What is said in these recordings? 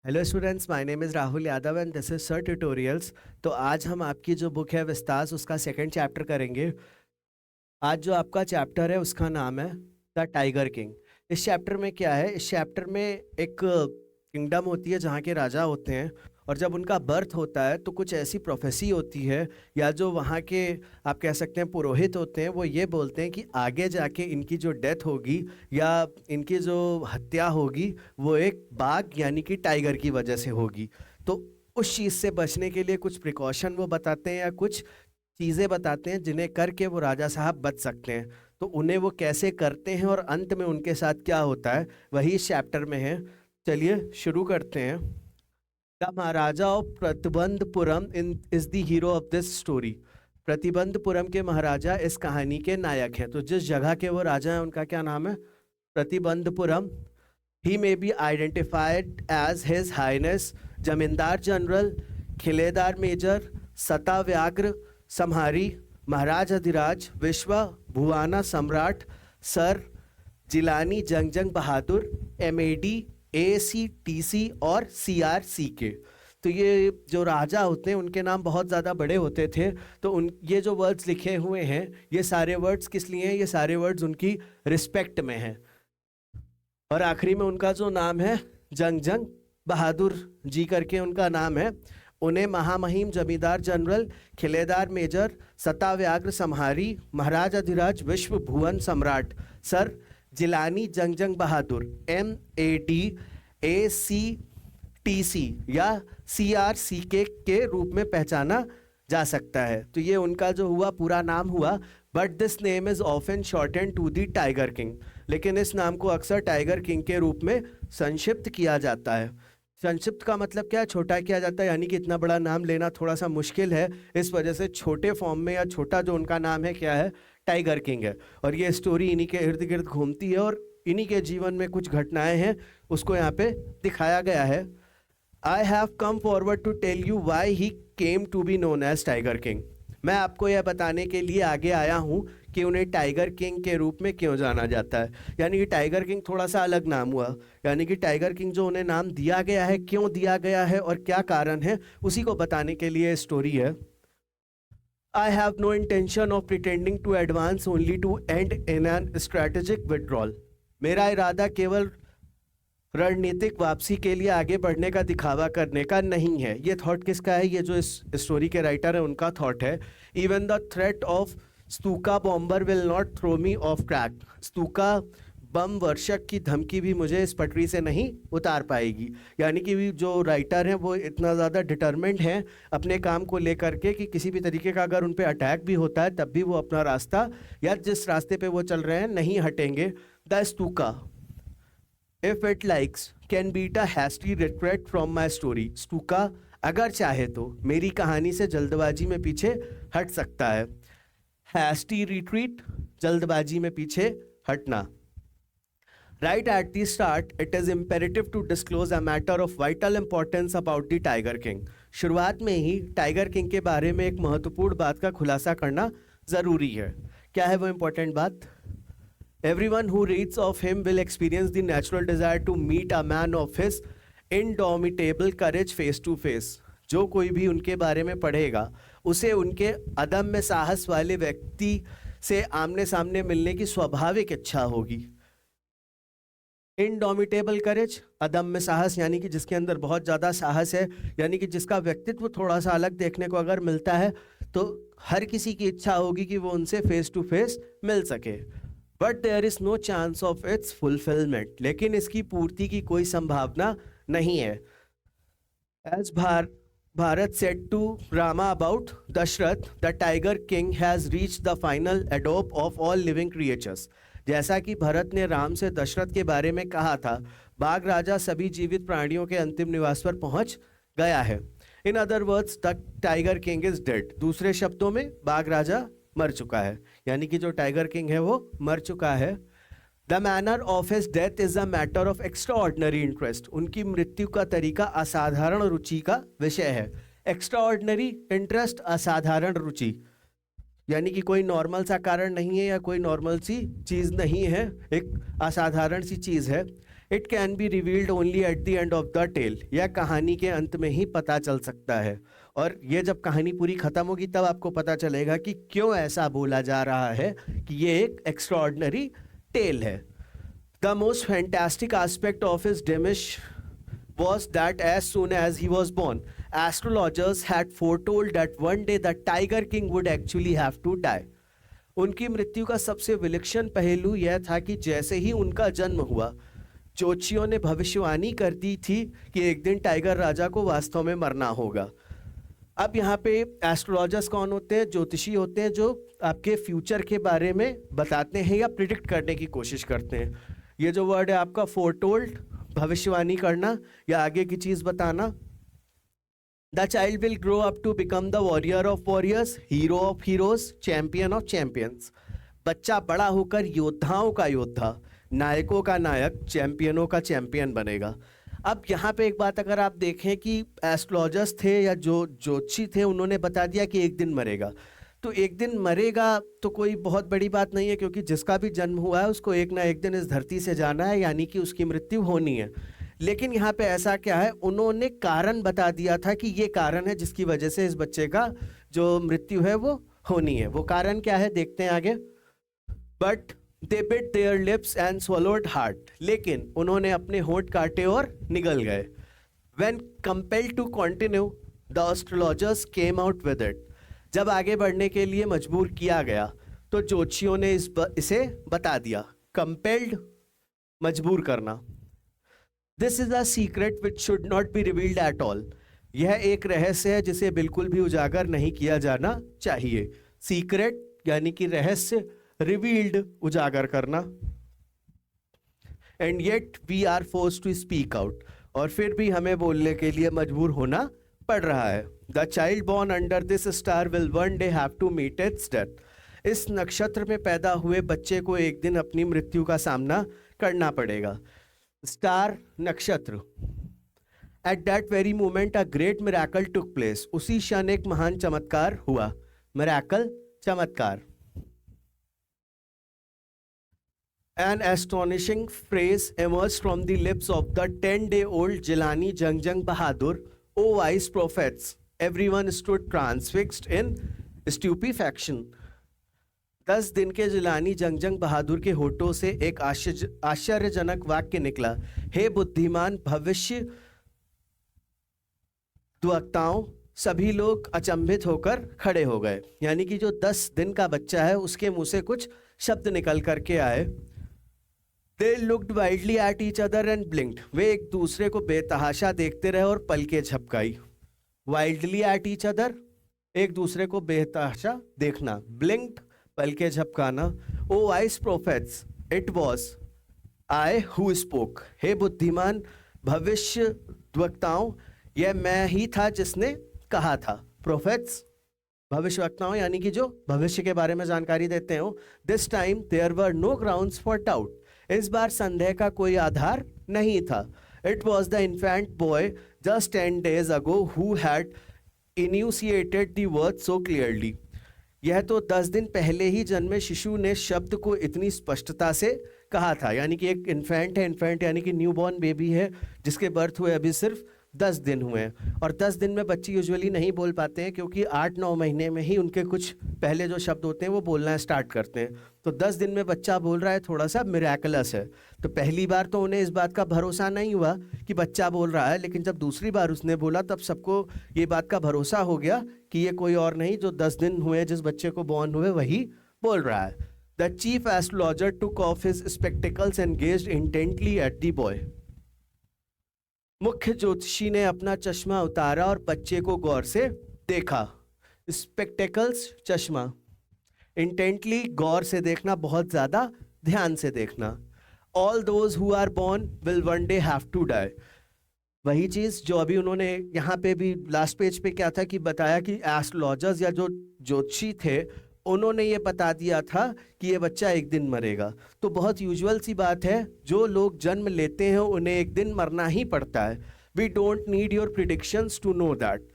Hello students, my name is Rahul Yadav and this is sir tutorials. तो आज हम आपकी जो बुक है विस्तास उसका सेकंड चैप्टर करेंगे। आज जो आपका चैप्टर है उसका नाम है द टाइगर किंग। इस चैप्टर में क्या है? इस चैप्टर में एक किंगडम होती है जहाँ के राजा होते हैं, और जब उनका बर्थ होता है तो कुछ ऐसी प्रोफेसी होती है, या जो वहाँ के आप कह सकते हैं पुरोहित होते हैं, वो ये बोलते हैं कि आगे जाके इनकी जो डेथ होगी या इनकी जो हत्या होगी वो एक बाघ यानी कि टाइगर की वजह से होगी। तो उस चीज़ से बचने के लिए कुछ प्रिकॉशन वो बताते हैं या कुछ चीज़ें बताते हैं जिन्हें करके वो राजा साहब बच सकते हैं। तो उन्हें वो कैसे करते हैं और अंत में उनके साथ क्या होता है वही इस चैप्टर में है। चलिए शुरू करते हैं। The Maharaja of Pratibandapuram in is the hero of this story. Pratibandapuram के महाराजा इस कहानी के नायक हैं। तो जिस जगह के वो राजा हैं उनका क्या नाम है? Pratibandhapuram. He may be identified as his highness zamindar general, Khiledar major, Satavyaghra Samhari, Maharaj Adhiraj, Vishwa Bhuvana सम्राट, सर जिलानी जंग बहादुर, एमएडी, एसीटीसी और सीआरसीके। तो ये जो राजा होते हैं उनके नाम बहुत ज़्यादा बड़े होते थे। तो उन ये जो वर्ड्स लिखे हुए हैं ये सारे वर्ड्स किस लिए हैं? ये सारे वर्ड्स उनकी रिस्पेक्ट में हैं। और आखिरी में उनका जो नाम है जंग बहादुर जी करके उनका नाम है। उन्हें महामहिम जमींदार जनरल, खिलेदार मेजर, सताव्याग्र सम्हारी, महाराज अधिराज, विश्व भुवन सम्राट, सर जिलानी जंग बहादुर, MAD, ACTC या CRCK के रूप में पहचाना जा सकता है। तो ये उनका जो हुआ पूरा नाम हुआ। But this name is often shortened to the tiger king. लेकिन इस नाम को अक्सर टाइगर किंग के रूप में संक्षिप्त किया जाता है। संक्षिप्त का मतलब क्या है? छोटा किया जाता है, यानी कि इतना बड़ा नाम लेना थोड़ा सा मुश्किल है। इस वजह से छोटे फॉर्म में या छोटा जो उनका नाम है क्या है? टाइगर किंग है। और ये स्टोरी इन्हीं के इर्द गिर्द घूमती है और इन्हीं के जीवन में कुछ घटनाएं हैं उसको यहाँ पे दिखाया गया है। I have come forward to tell you why he came to be known as tiger king. मैं आपको यह बताने के लिए आगे आया हूँ कि उन्हें टाइगर किंग के रूप में क्यों जाना जाता है। यानी कि टाइगर किंग थोड़ा सा अलग नाम हुआ। यानी कि टाइगर किंग जो उन्हें नाम दिया गया है, क्यों दिया गया है और क्या कारण है, उसी को बताने के लिए स्टोरी है। I have no intention of pretending to advance only to end in an strategic withdrawal. मेरा इरादा केवल रणनीतिक वापसी के लिए आगे बढ़ने का दिखावा करने का नहीं है। ये थॉट किसका है? ये जो इस स्टोरी के राइटर है उनका थॉट है। Even the threat of Stuka bomber will not throw me off track. Stuka बम वर्षक की धमकी भी मुझे इस पटरी से नहीं उतार पाएगी। यानी कि जो राइटर हैं वो इतना ज़्यादा डिटरमेंट हैं अपने काम को लेकर के कि किसी भी तरीके का अगर उन पे अटैक भी होता है तब भी वो अपना रास्ता या जिस रास्ते पे वो चल रहे हैं नहीं हटेंगे। The Stuka if it likes can beat a hasty retreat from my story. Stuka अगर चाहे तो मेरी कहानी से जल्दबाजी में पीछे हट सकता है। हैस्टी रिट्रीट, जल्दबाजी में पीछे हटना। Right at the start, it is imperative to disclose a matter of vital importance about the Tiger King. शुरुआत में ही टाइगर किंग के बारे में एक महत्वपूर्ण बात का खुलासा करना जरूरी है। क्या है वो इम्पोर्टेंट बात? Everyone who reads of him will experience the natural desire to meet a man of his indomitable courage face to face. जो कोई भी उनके बारे में पढ़ेगा उसे उनके अदम्य साहस वाले व्यक्ति से आमने सामने मिलने की स्वाभाविक इच्छा होगी। इनडोमिटेबल करेज, अदम्य साहस, यानी कि जिसके अंदर बहुत ज़्यादा साहस है, यानी कि जिसका व्यक्तित्व थोड़ा सा अलग देखने को अगर मिलता है तो हर किसी की इच्छा होगी कि वो उनसे फेस टू फेस मिल सके। But there is no chance of its fulfilment. लेकिन इसकी पूर्ति की कोई संभावना नहीं है। As Bharat said to Rama about Dasharath, the tiger king has reach the final एडोप ऑफ ऑल लिविंग क्रिएचर्स। जैसा कि भरत ने राम से दशरथ के बारे में कहा था, बाघ राजा सभी जीवित प्राणियों के अंतिम निवास पर पहुंच गया है। In other words the tiger king is dead. दूसरे शब्दों में बाघ राजा मर चुका है, यानी कि जो टाइगर किंग है वो मर चुका है। The manner of his death is a matter of extra ordinary interest. उनकी मृत्यु का तरीका असाधारण रुचि का विषय है। एक्स्ट्रा ऑर्डिनरी इंटरेस्ट, असाधारण रुचि, यानी कि कोई नॉर्मल सा कारण नहीं है या कोई नॉर्मल सी चीज़ नहीं है, एक असाधारण सी चीज़ है। It can be revealed only at the end of the tale, यह कहानी के अंत में ही पता चल सकता है। और ये जब कहानी पूरी खत्म होगी तब आपको पता चलेगा कि क्यों ऐसा बोला जा रहा है कि ये एक एक्स्ट्रॉर्डिनरी टेल है। The most fantastic aspect of his demise was that as soon as he was born, astrologers had foretold that one day the Tiger King would actually have to die. उनकी मृत्यु का सबसे विलक्षण पहलू यह था कि जैसे ही उनका जन्म हुआ, ज्योतिषियों ने भविष्यवाणी कर दी थी कि एक दिन टाइगर राजा को वास्तव में मरना होगा। अब यहाँ पे एस्ट्रोलॉजर्स कौन होते हैं? ज्योतिषी होते हैं जो आपके फ्यूचर के बारे में बताते हैं या प्रिडिक्ट करने की कोशिश करते हैं। ये जो वर्ड है आपका फोरटोल्ड, भविष्यवाणी करना या आगे की चीज बताना। The child will grow up to become the warrior of warriors, hero of heroes, champion of champions. बच्चा बड़ा होकर योद्धाओं का योद्धा, नायकों का नायक, चैंपियनों का चैंपियन बनेगा। अब यहाँ पे एक बात अगर आप देखें कि एस्ट्रोलॉजर्स थे या जो ज्योतिषी थे, उन्होंने बता दिया कि एक दिन मरेगा, तो एक दिन मरेगा तो कोई बहुत बड़ी बात नहीं है, क्योंकि जिसका भी जन्म हुआ है उसको एक ना एक दिन इस धरती से जाना है, यानी कि उसकी मृत्यु होनी है। लेकिन यहाँ पे ऐसा क्या है, उन्होंने कारण बता दिया था कि ये कारण है जिसकी वजह से इस बच्चे का जो मृत्यु है वो होनी है। वो कारण क्या है देखते हैं आगे। But they bit there lips and swallowed hard, लेकिन उन्होंने अपने होंठ काटे और निगल गए। When compelled to continue, the astrologers came out with it. जब आगे बढ़ने के लिए मजबूर किया गया तो ज्योतिषियों ने इसे बता दिया। कंपेल्ड, मजबूर करना। This is a secret which should not be revealed at all, यह एक रहस्य है जिसे बिल्कुल भी उजागर नहीं किया जाना चाहिए। सीक्रेट यानी कि रहस्य, रिवील्ड उजागर करना। And yet we are forced to speak out, और फिर भी हमें बोलने के लिए मजबूर होना पड़ रहा है। The child born under this star will one day have to meet its death, इस नक्षत्र में पैदा हुए बच्चे को एक दिन अपनी मृत्यु का सामना करना पड़ेगा। स्टार, नक्षत्र। At that very moment a great miracle took place, उसी क्षण एक महान चमत्कार हुआ। मिरेकल, चमत्कार। An astonishing phrase emerged from the lips of the 10-day-old Jilani Jangjang Bahadur. O wise prophets! Everyone stood transfixed in stupefaction. 10 दिन के जिलानी जंगजंग बहादुर के होठों से एक आश्चर्यजनक वाक्य निकला। हे बुद्धिमान भविष्य द्वक्ताओं, सभी लोग अचंभित होकर खड़े हो गए। यानी कि जो 10 दिन का बच्चा है उसके मुंह से कुछ शब्द निकल करके आए। They looked wildly at each other and blinked. वे एक दूसरे को बेतहाशा देखते रहे और पलकें झपकाई। Wildly at each other, एक दूसरे को बेतहाशा देखना। Blinked, पलकें झपकाना। Oh wise prophets, it was I who spoke. हे बुद्धिमान भविष्य द्वक्ताओं, यह मैं ही था जिसने कहा था। Prophets, भविष्यवक्ताओं यानी कि जो भविष्य के बारे में जानकारी देते हो। This time there were no grounds for doubt. इस बार संदेह का कोई आधार नहीं था। It was the infant boy just 10 days ago who had enunciated the word so clearly. यह तो 10 दिन पहले ही जन्मे शिशु ने शब्द को इतनी स्पष्टता से कहा था। यानी कि एक इन्फेंट है, इन्फेंट यानी कि न्यूबॉर्न बेबी है जिसके बर्थ हुए अभी सिर्फ 10 दिन हुए हैं। और 10 दिन में बच्चे यूजुअली नहीं बोल पाते हैं, क्योंकि 8-9 महीने में ही उनके कुछ पहले जो शब्द होते हैं वो बोलना स्टार्ट करते हैं। तो 10 दिन में बच्चा बोल रहा है, थोड़ा सा मिरेकलस है। तो पहली बार तो उन्हें इस बात का भरोसा नहीं हुआ कि बच्चा बोल रहा है, लेकिन जब दूसरी बार उसने बोला तब सबको ये बात का भरोसा हो गया कि ये कोई और नहीं, जो 10 दिन हुए जिस बच्चे को बॉर्न हुए वही बोल रहा है। The chief astrologer took off his spectacles and gazed intently at the boy. मुख्य ज्योतिषी ने अपना चश्मा उतारा और बच्चे को गौर से देखा। स्पेक्टिकल्स, चश्मा। इंटेंटली, गौर से देखना, बहुत ज्यादा ध्यान से देखना। All those who are born will one day have to die. वही चीज जो अभी उन्होंने यहाँ पे भी लास्ट पेज पे क्या था कि बताया कि एस्ट्रोलॉजर्स या जो ज्योतिषी थे उन्होंने ये बता दिया था कि ये बच्चा एक दिन मरेगा। तो बहुत यूजुअल सी बात है, जो लोग जन्म लेते हैं उन्हें एक दिन मरना ही पड़ता है। We don't need your predictions to know that.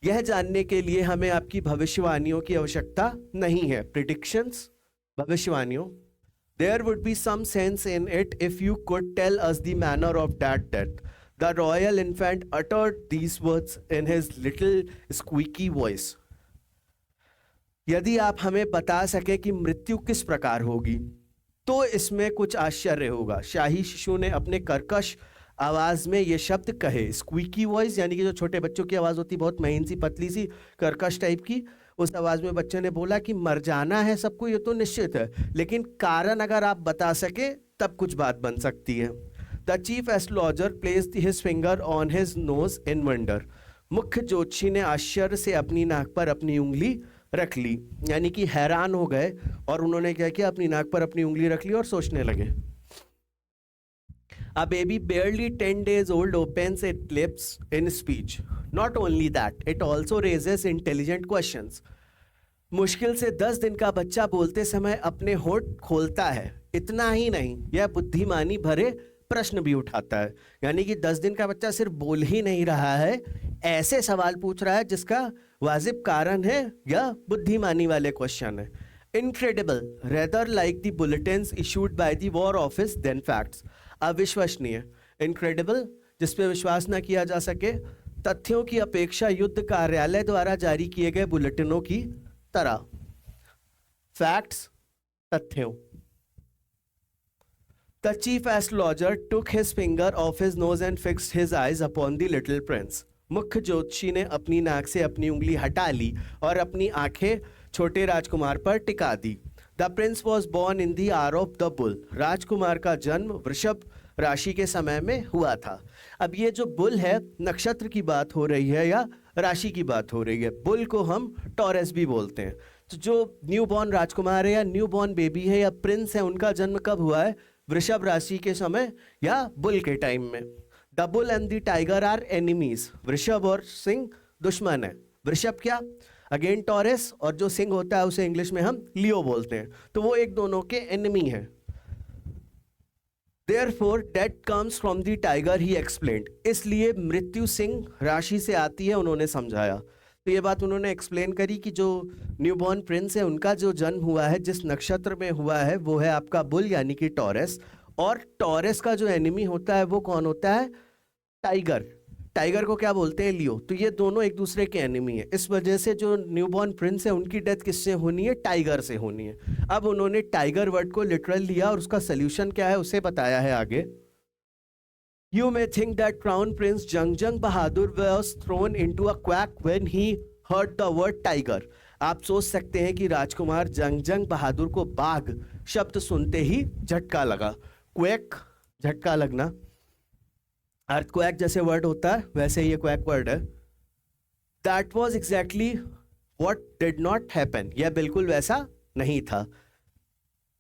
यह जानने के लिए हमें आपकी भविष्यवाणियों की आवश्यकता नहीं है। प्रिडिक्शंस, भविष्यवाणियों। There would be some sense in it if you could tell us the manner of that death. The royal infant uttered these words in his little squeaky voice. यदि आप हमें बता सके कि मृत्यु किस प्रकार होगी तो इसमें कुछ आश्चर्य होगा। शाही शिशु ने अपने कर्कश आवाज में ये शब्द कहे। स्क्वीकी वॉइस यानी कि जो छोटे बच्चों की आवाज होती, बहुत महीन सी, पतली सी, कर्कश टाइप की, उस आवाज में बच्चे ने बोला कि मर जाना है सबको, ये तो निश्चित है, लेकिन कारण अगर आप बता सके तब कुछ बात बन सकती है। The chief astrologer placed his finger on his nose in wonder. मुख्य ज्योतिषी ने आश्चर्य से अपनी नाक पर अपनी उंगली रख ली, यानी कि हैरान हो गए और उन्होंने क्या किया, अपनी नाक पर अपनी उंगली रख ली और सोचने लगे। A baby barely 10 days old opens its lips in speech. Not only that, it also raises intelligent questions. मुश्किल से 10 दिन का बच्चा बोलते समय अपने होंठ खोलता है। इतना ही नहीं, यह बुद्धिमानी भरे प्रश्न भी उठाता है। यानी कि 10 दिन का बच्चा सिर्फ बोल ही नहीं रहा है, ऐसे सवाल पूछ रहा है जिसका वाजिब कारण है या बुद्धिमानी वाले क्वेश्चन है। Incredible, rather like the bulletins issued by the War Office than facts. अविश्वसनीय, इनक्रेडिबल, जिसपे विश्वास ना किया जा सके, तथ्यों की अपेक्षा युद्ध कार्यालय द्वारा जारी किए गए बुलेटिनों की तरह। फैक्ट्स, तथ्यों। The chief astrologer took his finger off his nose and fixed his eyes upon the little prince. मुख्य ज्योतिषी ने अपनी नाक से अपनी उंगली हटा ली और अपनी आंखें छोटे राजकुमार पर टिका दी। The prince was born in the hour of the bull. राजकुमार का जन्म वृषभ राशि के समय में हुआ था। अब ये जो बुल है, नक्षत्र की बात हो रही है या राशि की बात हो रही है। बुल को हम टॉरस भी बोलते हैं। तो जो न्यू बॉर्न राजकुमार है या न्यू बॉर्न बेबी है या प्रिंस है, उनका जन्म कब हुआ है? वृषभ राशि के समय या बुल के टाइम में। The bull and the tiger are enemies. वृषभ और सिंह दुश्मन है। वृषभ क्या? अगेन टॉरस, और जो सिंह होता है उसे इंग्लिश में हम लियो बोलते हैं। तो वो एक दोनों के एनिमी हैं। Therefore, death comes from the tiger, he explained. इसलिए मृत्यु सिंह राशि से आती है, उन्होंने समझाया। तो ये बात उन्होंने एक्सप्लेन करी कि जो न्यूबॉर्न प्रिंस है, उनका जो जन्म हुआ है, जिस नक्षत्र में हुआ है, वो है आपका बुल यानी कि टॉरस। और टॉरस का जो एनिमी होता है वो कौन होता है? टाइगर। टाइगर को क्या बोलते हैं? लियो। तो ये दोनों एक दूसरे के एनिमी है। इस वजह से जो न्यूबॉर्न प्रिंस है, उनकी डेथ किससे होनी है? टाइगर से होनी है। अब उन्होंने टाइगर वर्ड को लिटरल लिया और उसका सोल्यूशन क्या है उसे बताया है आगे। You may think that Crown Prince Jungjung Bahadur was thrown into a quack when he heard the word tiger. आप सोच सकते हैं कि राजकुमार जंगजंग बहादुर को बाघ शब्द सुनते ही झटका लगा। क्वैक, झटका लगना। अर्थक्वैक जैसे वर्ड होता है वैसे ये क्वैक वर्ड है। That was exactly what did not happen. यह बिल्कुल वैसा नहीं था।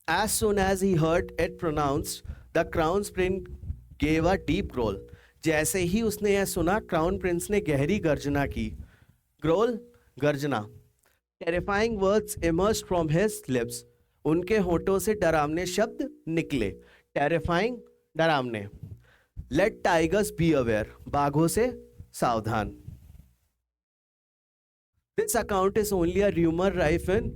As soon as he heard it pronounced, the Crown Prince gave a deep growl. जैसे ही उसने यह सुना, क्राउन प्रिंस ने गहरी गर्जना की। ग्रोल, गर्जना। Terrifying words emerged from his lips. उनके होठों से डरावने शब्द निकले। Terrifying, डरावने। Let tigers be aware. बाघों से सावधान। This account is only a rumor rife in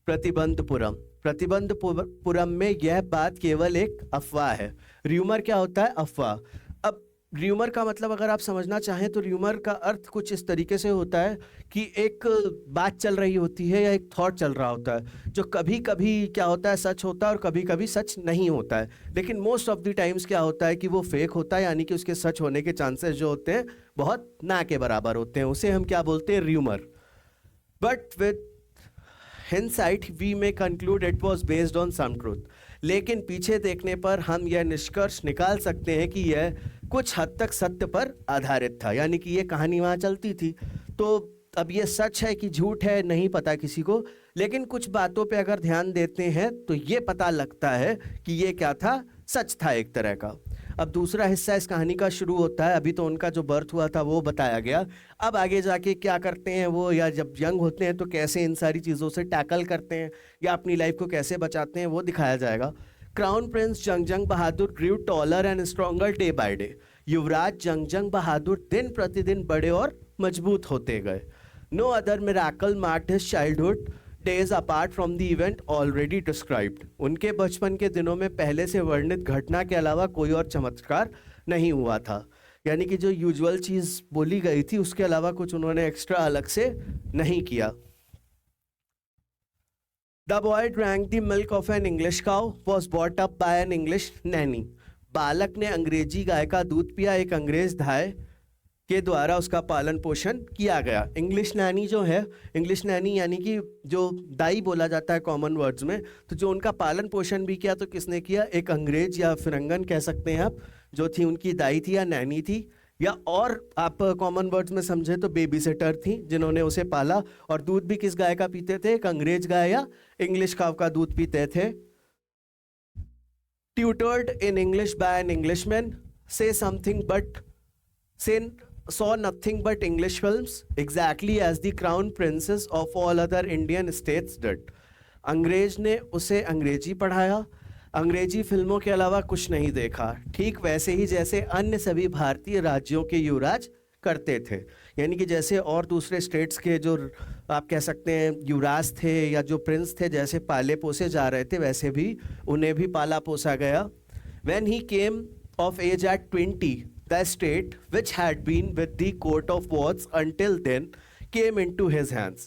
Pratibandapuram. Pratibandapuram में यह बात केवल एक अफवाह है। र्यूमर क्या होता है? अफवाह। अब र्यूमर का मतलब अगर आप समझना चाहें तो र्यूमर का अर्थ कुछ इस तरीके से होता है कि एक बात चल रही होती है या एक थॉट चल रहा होता है, जो कभी कभी क्या होता है सच होता है और कभी कभी सच नहीं होता है। लेकिन मोस्ट ऑफ द टाइम्स क्या होता है कि वो फेक होता है, यानी कि उसके सच होने के चांसेस जो होते हैं बहुत ना के बराबर होते हैं। उसे हम क्या बोलते हैं? Rumour. But with hindsight we may conclude it was based on some truth. लेकिन पीछे देखने पर हम यह निष्कर्ष निकाल सकते हैं कि यह कुछ हद तक सत्य पर आधारित था, यानी कि यह कहानी वहाँ चलती थी। तो अब यह सच है कि झूठ है नहीं पता किसी को, लेकिन कुछ बातों पे अगर ध्यान देते हैं तो ये पता लगता है कि ये क्या था? सच था एक तरह का। अब दूसरा हिस्सा इस कहानी का शुरू होता है। अभी तो उनका जो बर्थ हुआ था वो बताया गया। अब आगे जाके क्या करते हैं वो, या जब यंग होते हैं तो कैसे इन सारी चीज़ों से टैकल करते हैं या अपनी लाइफ को कैसे बचाते हैं, वो दिखाया जाएगा। Crown prince Jangjang Bahadur grew taller and stronger day by day. युवराज जंगजंग बहादुर दिन प्रतिदिन बड़े और मजबूत होते गए। No other miracle marked his childhood days apart from the event already described. उनके बचपन के दिनों में पहले से वर्णित घटना के अलावा कोई और चमत्कार नहीं हुआ था। यानी कि जो यूजुअल चीज बोली गई थी उसके अलावा कुछ उन्होंने एक्स्ट्रा अलग से नहीं किया। The boy drank the milk of an English cow, was brought up by an English nanny. बालक ने अंग्रेजी गाय का दूध पिया, एक अंग्रेज दाई के द्वारा उसका पालन पोषण किया गया। इंग्लिश नैनी जो है, इंग्लिश नैनी यानी कि जो दाई बोला जाता है कॉमन वर्ड्स में, तो जो उनका पालन पोषण भी किया तो किसने किया? एक अंग्रेज या फिरंगन कह सकते हैं आप, जो थी उनकी दाई थी या नैनी थी, या और आप कॉमन वर्ड्स में समझे तो बेबी सिटर थी जिन्होंने उसे पाला। और दूध भी किस गाय का पीते थे? एक अंग्रेज गाय या इंग्लिश काव का दूध पीते थे। Tutored in English by an Englishman, say something but say saw nothing but English films exactly as the crown princes of all other Indian states did. अंग्रेज ने उसे अंग्रेजी पढ़ाया, अंग्रेजी फिल्मों के अलावा कुछ नहीं देखा, ठीक वैसे ही जैसे अन्य सभी भारतीय राज्यों के युवराज करते थे। यानी कि जैसे और दूसरे स्टेट्स के जो आप कह सकते हैं युवराज थे या जो प्रिंस थे, जैसे पाले पोसे जा रहे थे वैसे भी उन्हें भी पाला पोसा गया। When he came of age at 20, the state, which had been with the court of wards until then, came into his hands.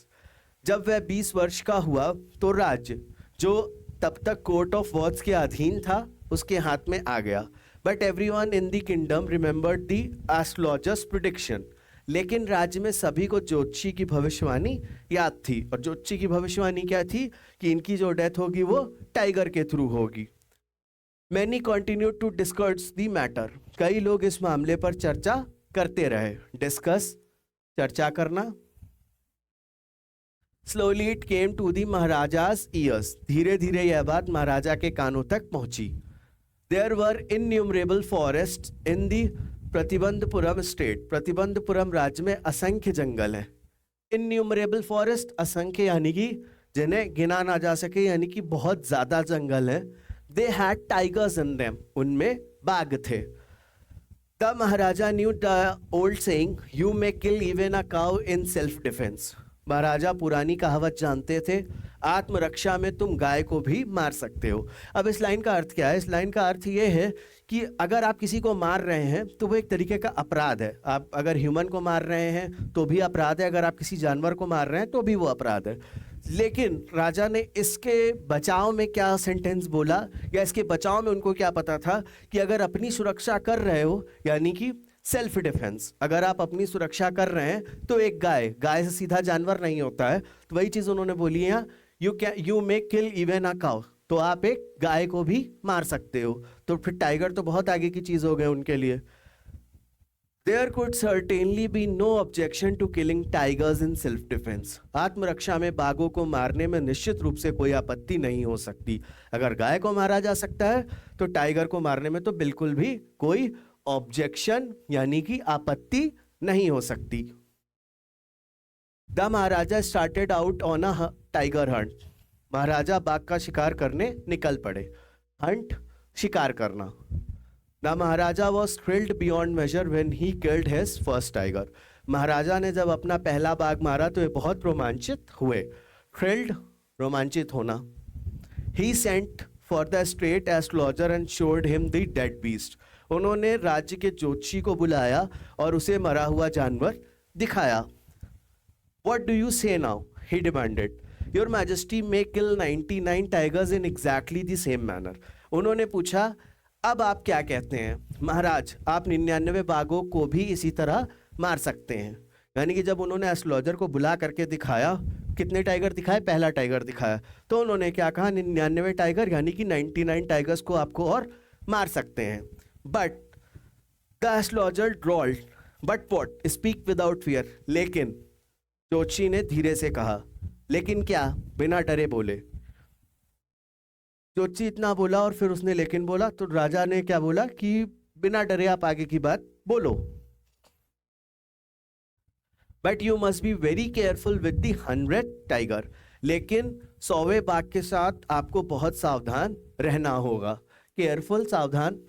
जब वह 20 वर्ष का हुआ तो राज्य, जो तब तक कोर्ट ऑफ वॉर्ड्स के अधीन था, उसके हाथ में आ गया। But everyone in the kingdom remembered the astrologer's prediction. लेकिन राज्य में सभी को ज्योतिषी की भविष्यवाणी याद थी। और ज्योतिषी की भविष्यवाणी क्या थी? कि इनकी जो डेथ होगी वो टाइगर के थ्रू होगी। Many continued to discuss the matter. कई लोग इस मामले पर चर्चा करते रहे। Discuss, चर्चा करना। Slowly it came to the महाराजा's ears. धीरे धीरे यह बात महाराजा के कानों तक पहुंची। There were innumerable forests in the Pratibandapuram state. Pratibandapuram राज्य में असंख्य जंगल हैं। Innumerable forest, असंख्य यानी कि जिन्हें गिना ना जा सके, यानी कि बहुत ज्यादा जंगल है। They had tigers in them. उनमें बाघ थे। The Maharaja knew the old saying, "You may kill even a cow in self-defense." महाराजा पुरानी कहावत जानते थे, आत्मरक्षा में तुम गाय को भी मार सकते हो। अब इस लाइन का अर्थ क्या है? इस लाइन का अर्थ ये है कि अगर आप किसी को मार रहे हैं तो वो एक तरीके का अपराध है। आप अगर ह्यूमन को मार रहे हैं तो भी अपराध है, अगर आप किसी जानवर को मार रहे हैं तो भी वो अपराध है। लेकिन राजा ने इसके बचाव में क्या सेंटेंस बोला, या इसके बचाव में उनको क्या पता था कि अगर अपनी सुरक्षा कर रहे हो, यानी कि सेल्फ डिफेंस, अगर आप अपनी सुरक्षा कर रहे हैं तो एक गाय से सीधा जानवर नहीं होता है। तो वही चीज उन्होंने बोली है, you may kill even a cow, तो आप एक गाय को भी मार सकते हो। तो फिर टाइगर तो बहुत आगे की चीज हो गई उनके लिए। There could certainly be no objection to killing tigers in self-defense. आत्मरक्षा में बाघों को मारने में निश्चित रूप से कोई आपत्ति नहीं हो सकती। अगर गाय को मारा जा सकता है तो टाइगर को मारने में तो बिल्कुल भी कोई ऑब्जेक्शन यानी कि आपत्ति नहीं हो सकती। The Maharaja started out on a tiger hunt. Maharaja बाघ का शिकार करने निकल पड़े. हंट, शिकार करना. The Maharaja was thrilled beyond measure when he killed his first tiger. Maharaja ने जब अपना पहला बाघ मारा तो वे बहुत रोमांचित हुए. थ्रिल्ड, रोमांचित होना. He sent for the state astrologer and showed him the dead beast. उन्होंने राज्य के ज्योतिषी को बुलाया और उसे मरा हुआ जानवर दिखाया. What do you say now? He demanded. Your Majesty may kill 99 tigers in exactly the same manner. उन्होंने पूछा, अब आप क्या कहते हैं? महाराज, आप 99 बाघों को भी इसी तरह मार सकते हैं. यानी कि जब उन्होंने एस्ट्रोलॉजर को बुला करके दिखाया, कितने टाइगर दिखाए? पहला टाइगर दिखाया. तो उन्होंने क्या कहा? 99 टाइगर यानी कि 99 टाइगर्स को आपको और मार सकते हैं. But the astrologer drawled, but what? Speak without fear. लेकिन ज्योतिषी ने धीरे से कहा. लेकिन क्या? बिना डरे बोले. ज्योतिषी इतना बोला और फिर उसने लेकिन बोला, तो राजा ने क्या बोला कि बिना डरे आप आगे की बात बोलो. But you must be very careful with the 100 tiger. लेकिन 100वें बाघ के साथ आपको बहुत सावधान रहना होगा. केयरफुल, सावधान.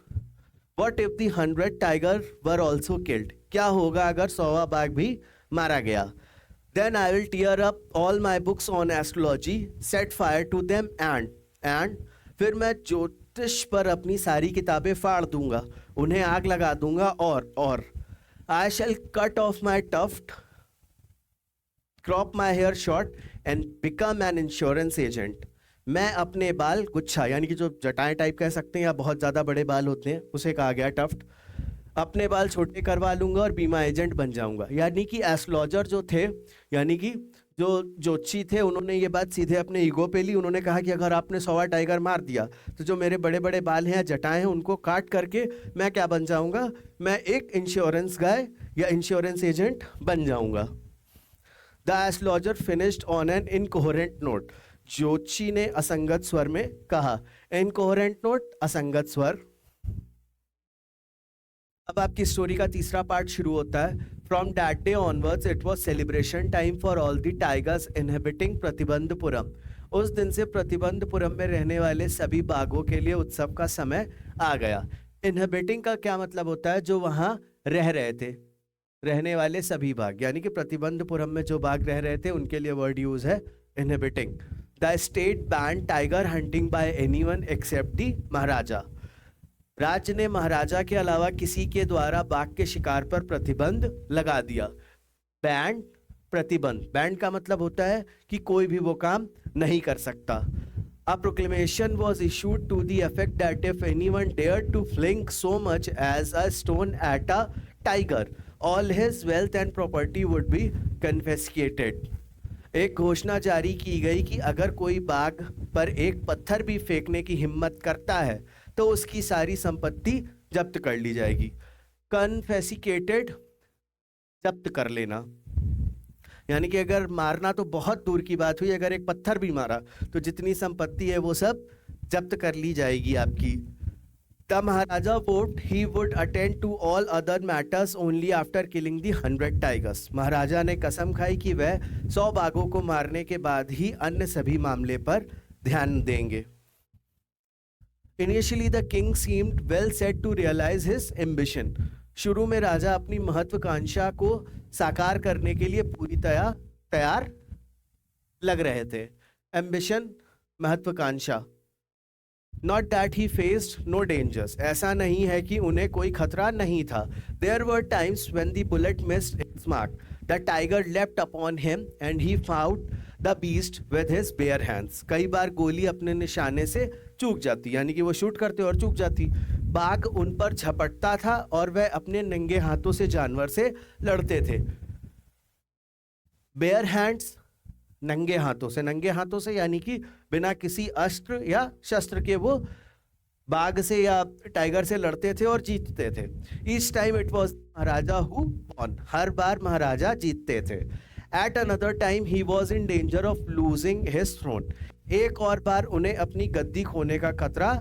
What if the 100 tiger were also killed. क्या होगा अगर 100वां बाघ भी मारा गया? Then I will tear up all my books on astrology, set fire to them and फिर मैं ज्योतिष पर अपनी सारी किताबें फाड़ दूंगा, उन्हें आग लगा दूंगा और I shall cut off my tuft, crop my hair short and become an insurance agent. मैं अपने बाल गुच्छा यानी कि जो जटाएं टाइप कह सकते हैं या बहुत ज़्यादा बड़े बाल होते हैं उसे कहा गया टफ्ट, अपने बाल छोटे करवा लूंगा और बीमा एजेंट बन जाऊंगा। यानी कि एस्ट्रोलॉजर जो थे यानी कि जो ज्योतिषी थे उन्होंने ये बात सीधे अपने ईगो पे ली। उन्होंने कहा कि अगर आपने 100 टाइगर मार दिया तो जो मेरे बड़े बड़े बाल हैं या जटाएं हैं उनको काट करके मैं क्या बन जाऊंगा, मैं एक इंश्योरेंस गाय या इंश्योरेंस एजेंट बन जाऊंगा। The astrologer finished on an incoherent note. ज्योतिषी ने असंगत स्वर में कहा। इनकोहेरेंट नोट, असंगत स्वर। अब आपकी स्टोरी का तीसरा पार्ट शुरू होता है। From that day onwards it was celebration time for all the tigers inhabiting Pratibandapuram. उस दिन से प्रतिबंधपुरम में रहने वाले सभी बाघों के लिए उत्सव का समय आ गया। इनहेबिटिंग का क्या मतलब होता है? जो वहां रह रहे थे, रहने वाले सभी बाघ, यानी कि प्रतिबंधपुरम में जो बाघ रह रहे थे उनके लिए वर्ड यूज है inhabiting. The state ban tiger hunting by anyone except the Maharaja. राज्य ने महाराजा के अलावा किसी के द्वारा बाघ के शिकार पर प्रतिबंध लगा दिया। बैन, प्रतिबंध। बैन का मतलब होता है कि कोई भी वो काम नहीं कर सकता। A proclamation was issued to the effect that if anyone dared to fling so much as a stone at a tiger, all his wealth and property would be confiscated. एक घोषणा जारी की गई कि अगर कोई बाघ पर एक पत्थर भी फेंकने की हिम्मत करता है तो उसकी सारी संपत्ति जब्त कर ली जाएगी। कन्फेसिकेटेड, जब्त कर लेना, यानी कि अगर मारना तो बहुत दूर की बात हुई, अगर एक पत्थर भी मारा तो जितनी संपत्ति है वो सब जब्त कर ली जाएगी आपकी। The Maharaja vowed he would attend to all other matters only after killing the 100 tigers. Maharaja ने कसम खाई कि वह 100 बाघों को मारने के बाद ही अन्य सभी मामले पर ध्यान देंगे। Initially the king seemed well set to realize his ambition. शुरू में राजा अपनी महत्वाकांक्षा को साकार करने के लिए पूरी तैयार लग रहे थे। Ambition, महत्वाकांक्षा। Not that he faced no dangers. ऐसा नहीं है कि उन्हें कोई खतरा नहीं था। There were times when the bullet missed its mark. The tiger leapt upon him and he fought the beast with his bare hands. कई बार गोली अपने निशाने से चूक जाती, यानी कि वो शूट करते और चूक जाती। बाघ उन पर झपटता था और वह अपने नंगे हाथों से जानवर से लड़ते थे। बेयर हैंड्स, नंगे हाथों से, नंगे हाथों से यानी कि बिना किसी अस्त्र या शस्त्र के वो बाघ से या टाइगर से लड़ते थे और जीतते थे। Each time it was Maharaja who won. हर बार महाराजा जीतते थे। At another time he was in danger of losing his throne. एक और बार उन्हें अपनी गद्दी खोने का खतरा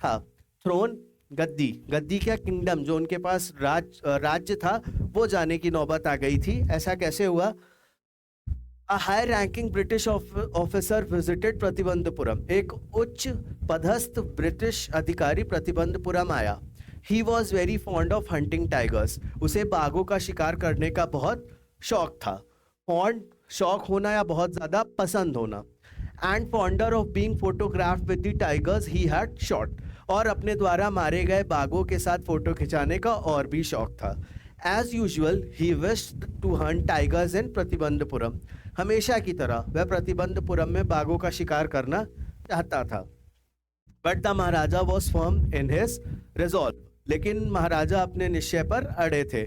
था। थ्रोन, गद्दी, गद्दी क्या, किंगडम, जो उनके पास राज्य था वो जाने की नौबत आ गई थी। ऐसा कैसे हुआ? A high ranking British officer visited Pratibandapuram. एक उच्च पदस्थ ब्रिटिश अधिकारी प्रतिबंधपुरम आया। He was very fond of hunting tigers. उसे बाघों का शिकार करने का बहुत शौक था। Fond, शौक होना या बहुत ज्यादा पसंद होना। And fonder of being photographed with the tigers he had shot. और अपने द्वारा मारे गए बाघों के साथ फोटो खिंचाने का और भी शौक था। As usual, he wished to hunt tigers in Pratibandapuram. हमेशा की तरह वह प्रतिबंधपुरम में बाघों का शिकार करना चाहता था। But the Maharaja was firm in his resolve. लेकिन महाराजा अपने निश्चय पर अड़े थे।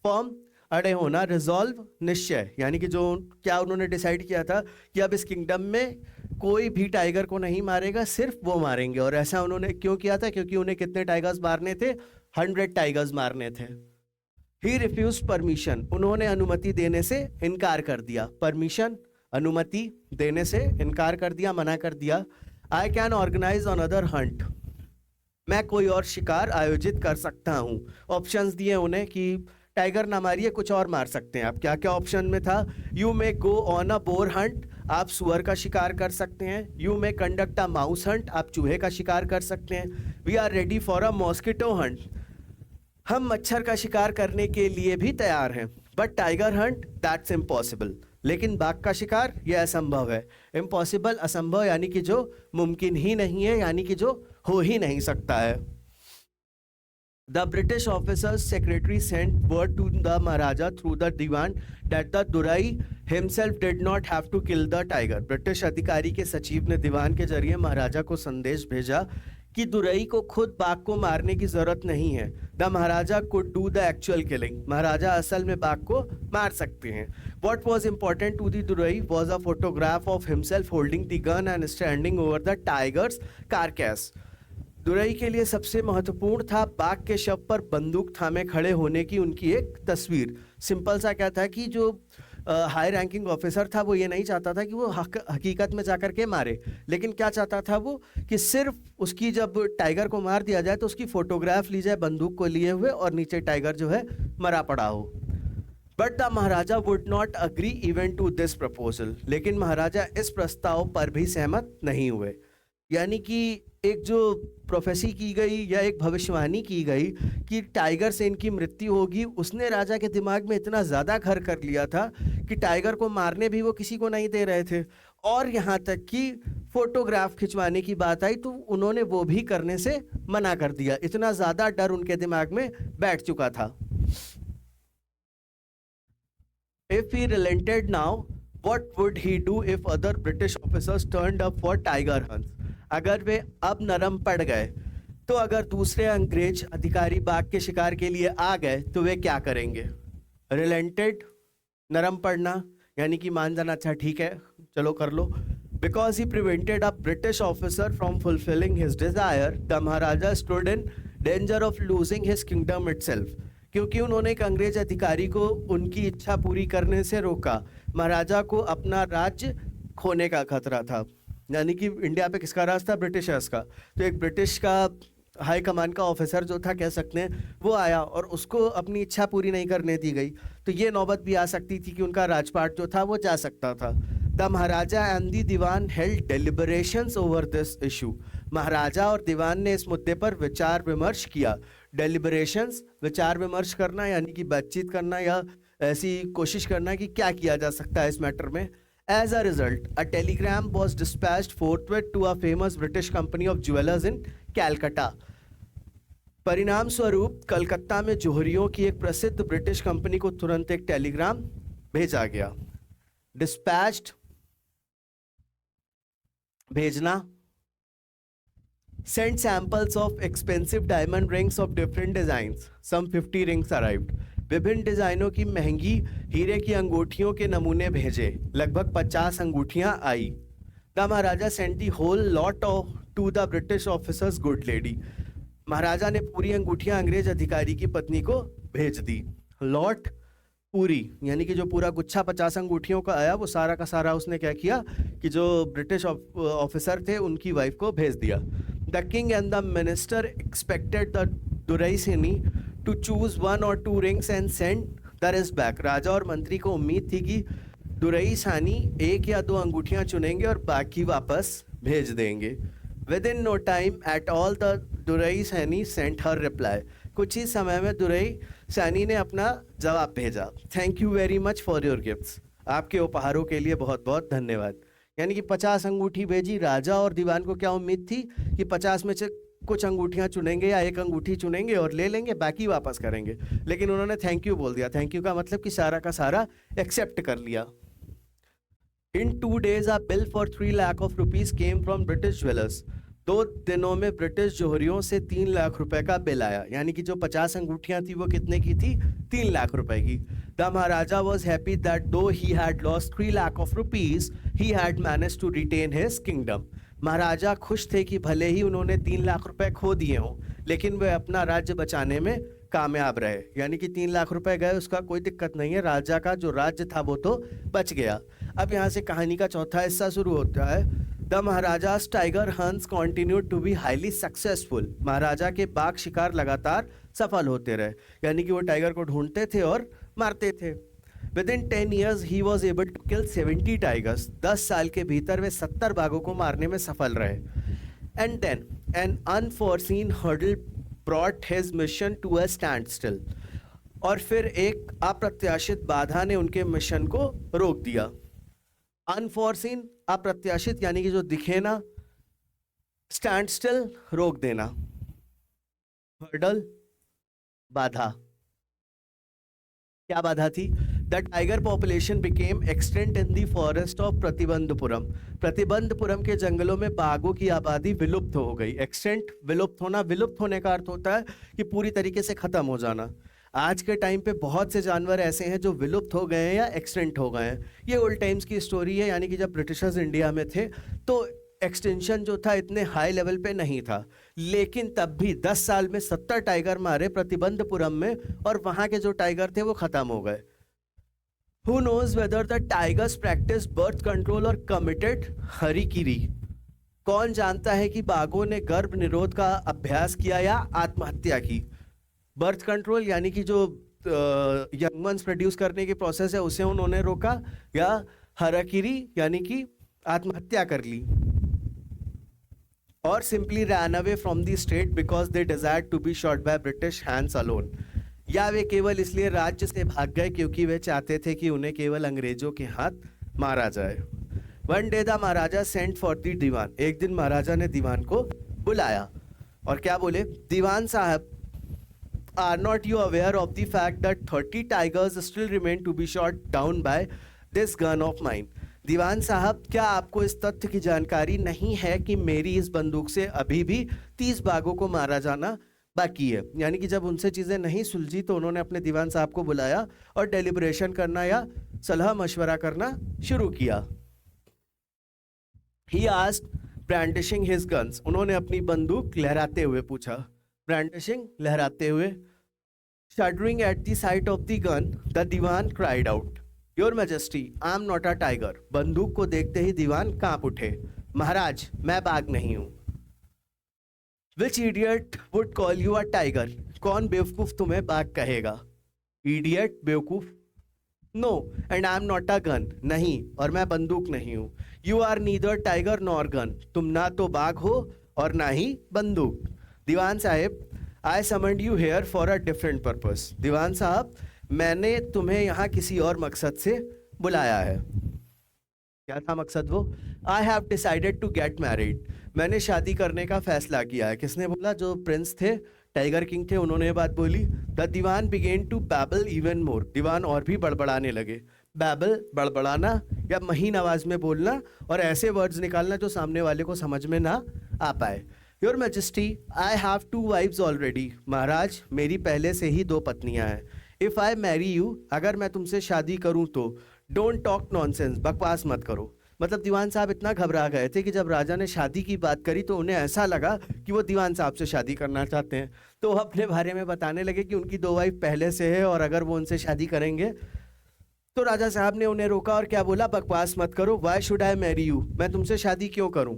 Firm, अड़े होना, resolve, निश्चय, यानी कि जो क्या उन्होंने डिसाइड किया था कि अब इस किंगडम में कोई भी टाइगर को नहीं मारेगा, सिर्फ वो मारेंगे। और ऐसा उन्होंने क्यों किया था? क्योंकि उन्हें कितने टाइगर्स मारने थे? 100 टाइगर्स मारने थे। He refused permission. उन्होंने अनुमति देने से इनकार कर दिया। परमिशन, अनुमति देने से इनकार कर दिया, मना कर दिया। I can organize another hunt. मैं कोई और शिकार आयोजित कर सकता हूँ। ऑप्शंस दिए उन्हें कि टाइगर ना मारिए, कुछ और मार सकते हैं आप। क्या क्या ऑप्शन में था? You may go on a boar hunt. आप सुअर का शिकार कर सकते हैं। You may conduct a mouse hunt. आप चूहे का शिकार कर सकते हैं। We are ready for a mosquito hunt. हम मच्छर का शिकार करने के लिए भी तैयार हैं। But tiger Hunt, that's impossible. लेकिन बाघ का शिकार यह असंभव है। इम्पॉसिबल, असंभव यानी कि जो मुमकिन ही नहीं है, यानी कि जो हो ही नहीं सकता है। The British officer's secretary sent word to the Maharaja through the Diwan that the Durai himself did not have to kill the tiger. British अधिकारी के सचिव ने दीवान के जरिए महाराजा को संदेश भेजा कि दुरई को खुद बाघ को मारने की जरूरत नहीं है। The Maharaja could do the actual killing, Maharaja असल में बाघ को मार सकते हैं। What was important to the Durai was a photograph of himself holding the gun and standing over the tiger's carcass. Durai के लिए सबसे महत्वपूर्ण था बाघ के शव पर बंदूक थामे खड़े होने की उनकी एक तस्वीर। सिंपल सा क्या था कि जो हाई रैंकिंग ऑफिसर था वो ये नहीं चाहता था कि वो हकीकत में जाकर के मारे, लेकिन क्या चाहता था वो कि सिर्फ उसकी जब टाइगर को मार दिया जाए तो उसकी फोटोग्राफ ली जाए बंदूक को लिए हुए और नीचे टाइगर जो है मरा पड़ा हो। But the Maharaja would not agree even to this proposal, लेकिन महाराजा इस प्रस्ताव पर भी सहमत नहीं हुए। यानी कि एक जो प्रोफेसी की गई या एक भविष्यवाणी की गई कि टाइगर से इनकी मृत्यु होगी, उसने राजा के दिमाग में इतना ज़्यादा घर कर लिया था कि टाइगर को मारने भी वो किसी को नहीं दे रहे थे, और यहाँ तक कि फोटोग्राफ खिंचवाने की बात आई तो उन्होंने वो भी करने से मना कर दिया। इतना ज़्यादा डर उनके दिमाग में बैठ चुका था। If he relented now, what would he do if other British officers turned up for tiger hunts? अगर वे अब नरम पड़ गए तो अगर दूसरे अंग्रेज अधिकारी बाघ के शिकार के लिए आ गए तो वे क्या करेंगे? रिलेंटेड, नरम पड़ना यानी कि मान जाना, अच्छा ठीक है चलो कर लो। Because he prevented a British officer from fulfilling his desire, the Maharaja stood in danger of losing his kingdom itself. क्योंकि उन्होंने एक अंग्रेज अधिकारी को उनकी इच्छा पूरी करने से रोका, महाराजा को अपना राज्य खोने का खतरा था। यानी कि इंडिया पे किसका राज था? ब्रिटिशर्स का। तो एक ब्रिटिश का हाई कमान का ऑफिसर जो था, कह सकते हैं, वो आया और उसको अपनी इच्छा पूरी नहीं करने दी गई, तो ये नौबत भी आ सकती थी कि उनका राजपाट जो था वो जा सकता था। The Maharaja and the Dewan held deliberations over this issue. Maharaja और दीवान ने इस मुद्दे पर विचार विमर्श किया। डेलिबरेशंस, विचार विमर्श करना यानी कि बातचीत करना या ऐसी कोशिश करना कि क्या किया जा सकता है इस मैटर में। As a result, a telegram was dispatched forthwith to a famous British company of jewelers in Calcutta. परिणाम स्वरूप कलकत्ता में जोहरियों की एक प्रसिद्ध ब्रिटिश कंपनी को तुरंत एक टेलीग्राम भेजा गया। Dispatched, भेजना। Sent samples of expensive diamond rings of different designs. Some 50 rings arrived. विभिन्न डिजाइनों की महंगी हीरे की अंगूठियों के नमूने भेजे। लगभग 50 अंगूठियां आई। The Maharaja sent the whole lot of to the British officers good lady. Maharaja ने पूरी अंगूठियां अंग्रेज अधिकारी की पत्नी को भेज दी। लॉट, पूरी, यानी कि जो पूरा गुच्छा 50 अंगूठियों का आया वो सारा का सारा उसने क्या किया कि जो ब्रिटिश ऑफिसर थे उनकी वाइफ को भेज दिया। The king and the minister expected the duraisani to choose 1 or 2 rings and send the rest back. राजा और मंत्री को उम्मीद थी कि दुरई सानी 1 या 2 अंगूठियां चुनेंगे और बाकी वापस भेज देंगे। Within no time at all the Durai सानी sent her reply. कुछ ही समय में दुरई सानी ने अपना जवाब भेजा। Thank you very much for your gifts. आपके उपहारों के लिए बहुत बहुत धन्यवाद। यानी कि 50 अंगूठी भेजी। राजा और दीवान को क्या उम्मीद थी कि 50 में से कुछ अंगूठियां चुनेंगे या 1 अंगूठी चुनेंगे और ले लेंगे, बाकी वापस करेंगे, लेकिन उन्होंने थैंक यू बोल दिया। थैंक यू का मतलब कि सारा का सारा एक्सेप्ट कर लिया। इन 2 days a bill for 3 lakh of rupees came from British jewelers. 2 दिनों में ब्रिटिश जोहरियों से 3 लाख रुपए का बिल आया। यानी कि जो 50 अंगूठियां थी वो कितने की थी? 3 लाख रुपए की। The Maharaja was happy that though he had lost 3 lakh of rupees, he had managed to retain his kingdom. Maharaja खुश थे कि भले ही उन्होंने 3 लाख रुपए खो दिए हों, लेकिन वे अपना राज्य बचाने में कामयाब रहे। यानी कि 3 लाख रुपए गए, उसका कोई दिक्कत नहीं है, राजा का जो राज्य था वो तो बच गया। अब यहाँ से कहानी का चौथा हिस्सा शुरू होता है। The Maharaja's tiger hunts continued to be highly successful. Maharaja के बाघ शिकार लगातार सफल होते रहे। यानी कि वो टाइगर को ढूंढते थे और मारते थे। Within 10 years he was able to kill 70 tigers. 10 साल के भीतर वे 70 बाघों को मारने में सफल रहे। And then an unforeseen hurdle brought his mission to a standstill. और फिर एक अप्रत्याशित बाधा ने उनके मिशन को रोक दिया। अनफोर्सीन, अप्रत्याशित यानी कि जो दिखे ना, स्टैंड स्टिल रोक देना, हर्डल बाधा। क्या बाधा थी? The tiger population became extent in the forest of Pratibandapuram. Pratibandapuram के जंगलों में बाघों की आबादी विलुप्त हो गई। एक्सटेंट, विलुप्त होना, विलुप्त होने का अर्थ होता है कि पूरी तरीके से खत्म हो जाना। आज के टाइम पे बहुत से जानवर ऐसे हैं जो विलुप्त हो गए हैं या एक्सटेंट हो गए हैं। ये ओल्ड टाइम्स की स्टोरी है, यानी कि जब ब्रिटिशर्स इंडिया में थे तो एक्सटेंशन जो था इतने हाई लेवल पे नहीं था, लेकिन तब भी 10 साल में 70 टाइगर मारे प्रतिबंधपुरम में, और वहां के जो टाइगर थे वो खत्म हो गए। Who knows whether the tigers practiced birth control or committed हरीकिरी? कौन जानता है कि बाघों ने गर्भ निरोध का अभ्यास किया या आत्महत्या की? बर्थ कंट्रोल यानी कि जो यंग वंस प्रोड्यूस करने की प्रोसेस है उसे उन्होंने रोका, या हराकिरी यानी कि आत्महत्या कर ली, और simply ran away from the state because they desired to be shot by British hands alone, या वे केवल इसलिए राज्य से भाग गए क्योंकि वे चाहते थे कि उन्हें केवल अंग्रेजों के हाथ मारा जाए। One day the Maharaja sent for the Dewan. एक दिन महाराजा ने दीवान को बुलाया और क्या बोले? Dewan sahib, are not you aware of the fact that 30 tigers still remain to be shot down by this gun of mine? Dewan साहब, क्या आपको इस तथ्य की जानकारी नहीं है कि मेरी इस बंदूक से अभी भी 30 बाघों को मारा जाना बाकी है? यानी कि जब उनसे चीजें नहीं सुलझी तो उन्होंने अपने दीवान साहब को बुलाया और डेलिब्रेशन करना या सलाह मशवरा करना शुरू किया। He asked, brandishing his guns. उन्होंने अपनी बंदूक लहराते हुए पूछा। ब्रांडिशिंग, लहराते हुए। Shuddering at the sight of the gun, the Diwan cried out, Your Majesty, I am not a tiger. बंदूक को देखते ही दीवान कांप उठे। महाराज, मैं बाघ नहीं हूं। Which idiot would call you a tiger? कौन बेवकूफ तुम्हें बाघ कहेगा? Idiot, बेवकूफ। No, and I am not a gun. नहीं, और मैं बंदूक नहीं हूं। You are neither tiger nor gun. तुम ना तो बाघ हो और ना ही बंदूक। दीवान साहब, I summoned you here for a different purpose. दीवान साहब, मैंने तुम्हें यहाँ किसी और मकसद से बुलाया है। क्या था मकसद वो? I have decided to get married. मैंने शादी करने का फैसला किया है। किसने बोला? जो प्रिंस थे, टाइगर किंग थे, उन्होंने ये बात बोली। The Dewan began to babble even more. दीवान और भी बड़बड़ाने लगे। बैबल, बड़बड़ाना या महीन आवाज में बोलना और ऐसे वर्ड्स निकालना जो सामने वाले को समझ में ना आ पाए। Your majesty, I have 2 wives already. महाराज, मेरी पहले से ही 2 पत्नियां हैं। इफ आई मैरी यू, अगर मैं तुमसे शादी करूं तो डोंट टॉक नॉनसेंस, बकवास मत करो। मतलब दीवान साहब इतना घबरा गए थे कि जब राजा ने शादी की बात करी तो उन्हें ऐसा लगा कि वो दीवान साहब से शादी करना चाहते हैं। तो वो अपने बारे में बताने लगे कि उनकी 2 वाइफ पहले से है और अगर वो उनसे शादी करेंगे तो राजा साहब ने उन्हें रोका और क्या बोला? बकवास मत करो। Why should I marry you? मैं तुमसे शादी क्यों करूं?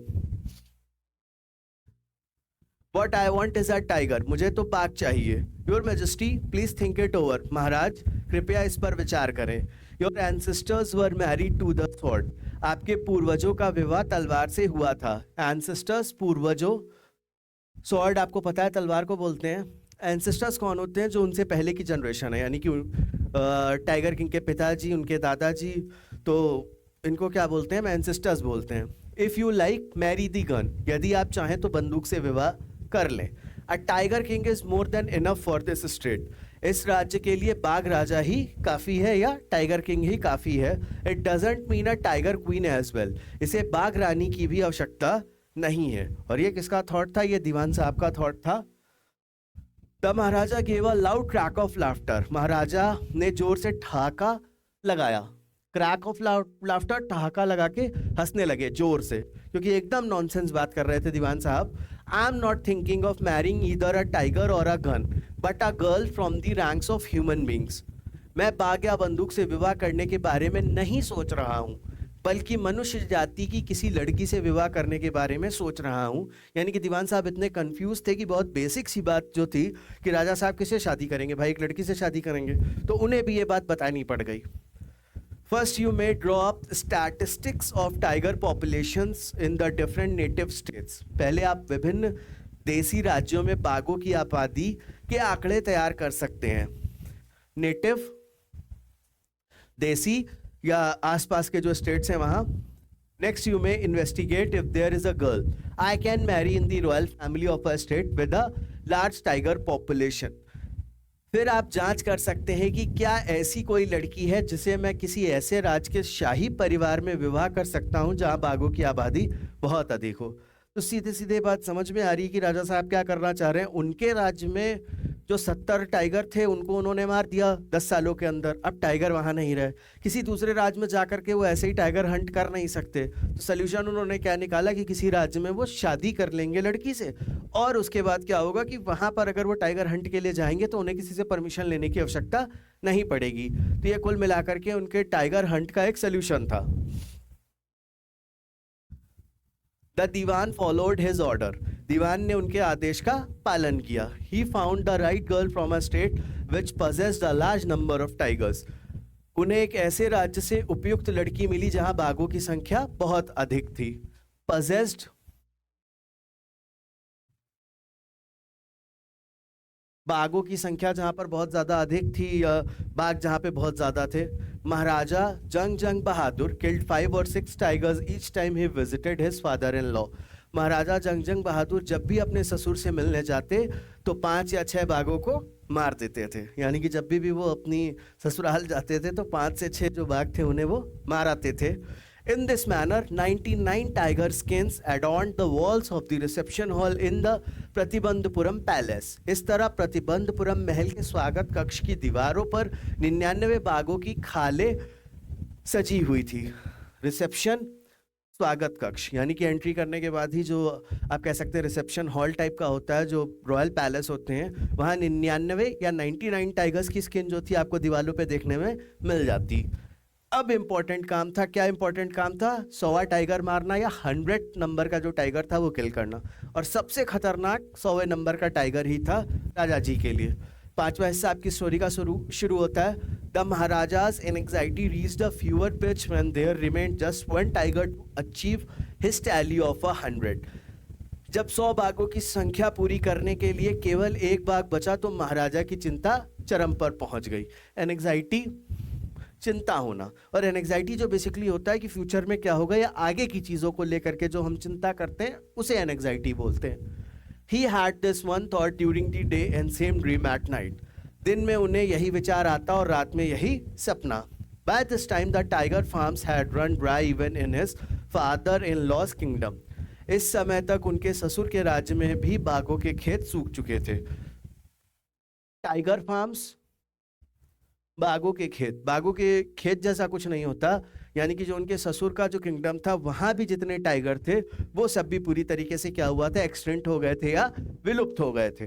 What I want is a tiger. मुझे तो बाघ चाहिए। Your majesty, please think it over. महाराज, कृपया इस पर विचार करें। Your ancestors were married to the sword. आपके पूर्वजों का विवाह तलवार से हुआ था। एंसेस्टर्स, पूर्वजों। स्वॉर्ड आपको पता है तलवार को बोलते हैं। एंसेस्टर्स कौन होते हैं? जो उनसे पहले की जनरेशन है, यानी कि टाइगर किंग के पिताजी, उनके दादाजी, तो इनको क्या बोलते हैं? एंसेस्टर्स बोलते हैं। If you like marry the gun, यदि आप चाहें तो बंदूक से विवाह कर लें। A tiger king is more than enough for this state. इस राज्य के लिए बाघ राजा ही काफ़ी है या टाइगर किंग ही काफ़ी है। It doesn't mean a tiger queen as well. इसे बाघ रानी की भी आवश्यकता नहीं है। और ये किसका थॉट था? ये दीवान साहब का थॉट था। The Maharaja gave a loud crack of laughter. महाराजा ने जोर से ठहाका लगाया। क्रैक ऑफ लाफ्टर, ठहाका लगा के हंसने लगे जोर से, क्योंकि एकदम नॉनसेंस बात कर रहे थे दीवान साहब। I am not thinking of marrying either a tiger or a gun but a girl from the ranks of human beings. मैं बाघ या बंदूक से विवाह करने के बारे में नहीं सोच रहा हूँ, बल्कि मनुष्य जाति की किसी लड़की से विवाह करने के बारे में सोच रहा हूँ। यानी कि दीवान साहब इतने कंफ्यूज थे कि बहुत बेसिक सी बात जो थी कि राजा साहब किससे शादी करेंगे? भाई, एक लड़की से शादी करेंगे। तो उन्हें भी ये बात बतानी पड़ गई। First you may draw up statistics of tiger populations in the different native states. पहले आप विभिन्न देसी राज्यों में बाघों की आबादी के आंकड़े तैयार कर सकते हैं। नेटिव, देसी या आसपास के जो स्टेट्स हैं वहां। Next you may investigate if there is a girl I can marry in the royal family of a state with a large tiger population. फिर आप जांच कर सकते हैं कि क्या ऐसी कोई लड़की है जिसे मैं किसी ऐसे राज्य के शाही परिवार में विवाह कर सकता हूं जहां बाघों की आबादी बहुत अधिक हो। तो सीधे सीधे बात समझ में आ रही है कि राजा साहब क्या करना चाह रहे हैं। उनके राज्य में जो 70 टाइगर थे उनको उन्होंने मार दिया 10 सालों के अंदर, अब टाइगर वहां नहीं रहे। किसी दूसरे राज्य में जाकर के वो ऐसे ही टाइगर हंट कर नहीं सकते, तो सोल्यूशन उन्होंने क्या निकाला कि किसी राज्य में वो शादी कर लेंगे लड़की से, और उसके बाद क्या होगा कि वहां पर अगर वो टाइगर हंट के लिए जाएंगे तो उन्हें किसी से परमिशन लेने की आवश्यकता नहीं पड़ेगी। तो ये कुल मिलाकर के उनके टाइगर हंट का एक सोल्यूशन था। The Dewan followed his order, दीवान ने उनके आदेश का पालन किया। He found the right girl from a state which possessed a large number of tigers, उन्हें एक ऐसे राज्य से उपयुक्त लड़की मिली जहां बाघों की संख्या बहुत अधिक थी। पजेस्ड, बाघों की संख्या जहां पर बहुत ज्यादा अधिक थी, बाघ जहां पे बहुत ज्यादा थे। Maharaja Jung Bahadur killed 5 or 6 tigers each time he visited his father in law, Maharaja Jung Bahadur जब भी अपने ससुर से मिलने जाते तो 5 या 6 बाघों को मार देते थे। यानी कि जब भी वो अपनी ससुराल जाते थे तो 5 से 6 जो बाघ थे उन्हें वो मार आते थे। In this manner, 99 tiger skins adorned the walls of the reception hall in the Pratibandapuram palace. इस तरह प्रतिबंधपुरम महल के स्वागत कक्ष की दीवारों पर 99 बाघों की खालें सजी हुई थी। रिसेप्शन, स्वागत कक्ष, यानी कि एंट्री करने के बाद ही जो आप कह सकते हैं रिसेप्शन हॉल टाइप का होता है, जो रॉयल पैलेस होते हैं, वहाँ 99 या 99 टाइगर्स की स्किन जो थी आपको दीवारों पे देखने में मिल जाती। अब इंपॉर्टेंट काम था, क्या इंपॉर्टेंट काम था? 100वां टाइगर मारना या 100 नंबर का जो टाइगर था वो किल करना, और सबसे खतरनाक 100वें नंबर का टाइगर ही था राजा जी के लिए। 5वां हिस्सा आपकी स्टोरी का शुरू होता है। The Maharaja's anxiety reached a fever pitch when there remained just 1 tiger to achieve his tally of 100। जब 100 बाघों की संख्या पूरी करने के लिए केवल एक बाघ बचा तो महाराजा की चिंता चरम पर पहुंच गई। एंजाइटी, चिंता होना, और एंजाइटी जो बेसिकली होता है कि फ्यूचर में क्या होगा या आगे की चीजों को लेकर के जो हम चिंता करते हैं उसे एंजाइटी बोलते हैं। He had this one thought during the day and same dream at night. दिन में उन्हें यही विचार आता और रात में यही सपना। By this time the tiger farms had run dry even in his father-in-law's kingdom. इस समय तक उनके ससुर के राज्य में भी बाघों के खेत सूख चुके थे। टाइगर फार्म्स, बाघों के खेत, बाघों के खेत जैसा कुछ नहीं होता, यानी कि जो उनके ससुर का जो किंगडम था वहां भी जितने टाइगर थे वो सब भी पूरी तरीके से क्या हुआ था, एक्सटेंट हो गए थे या विलुप्त हो गए थे।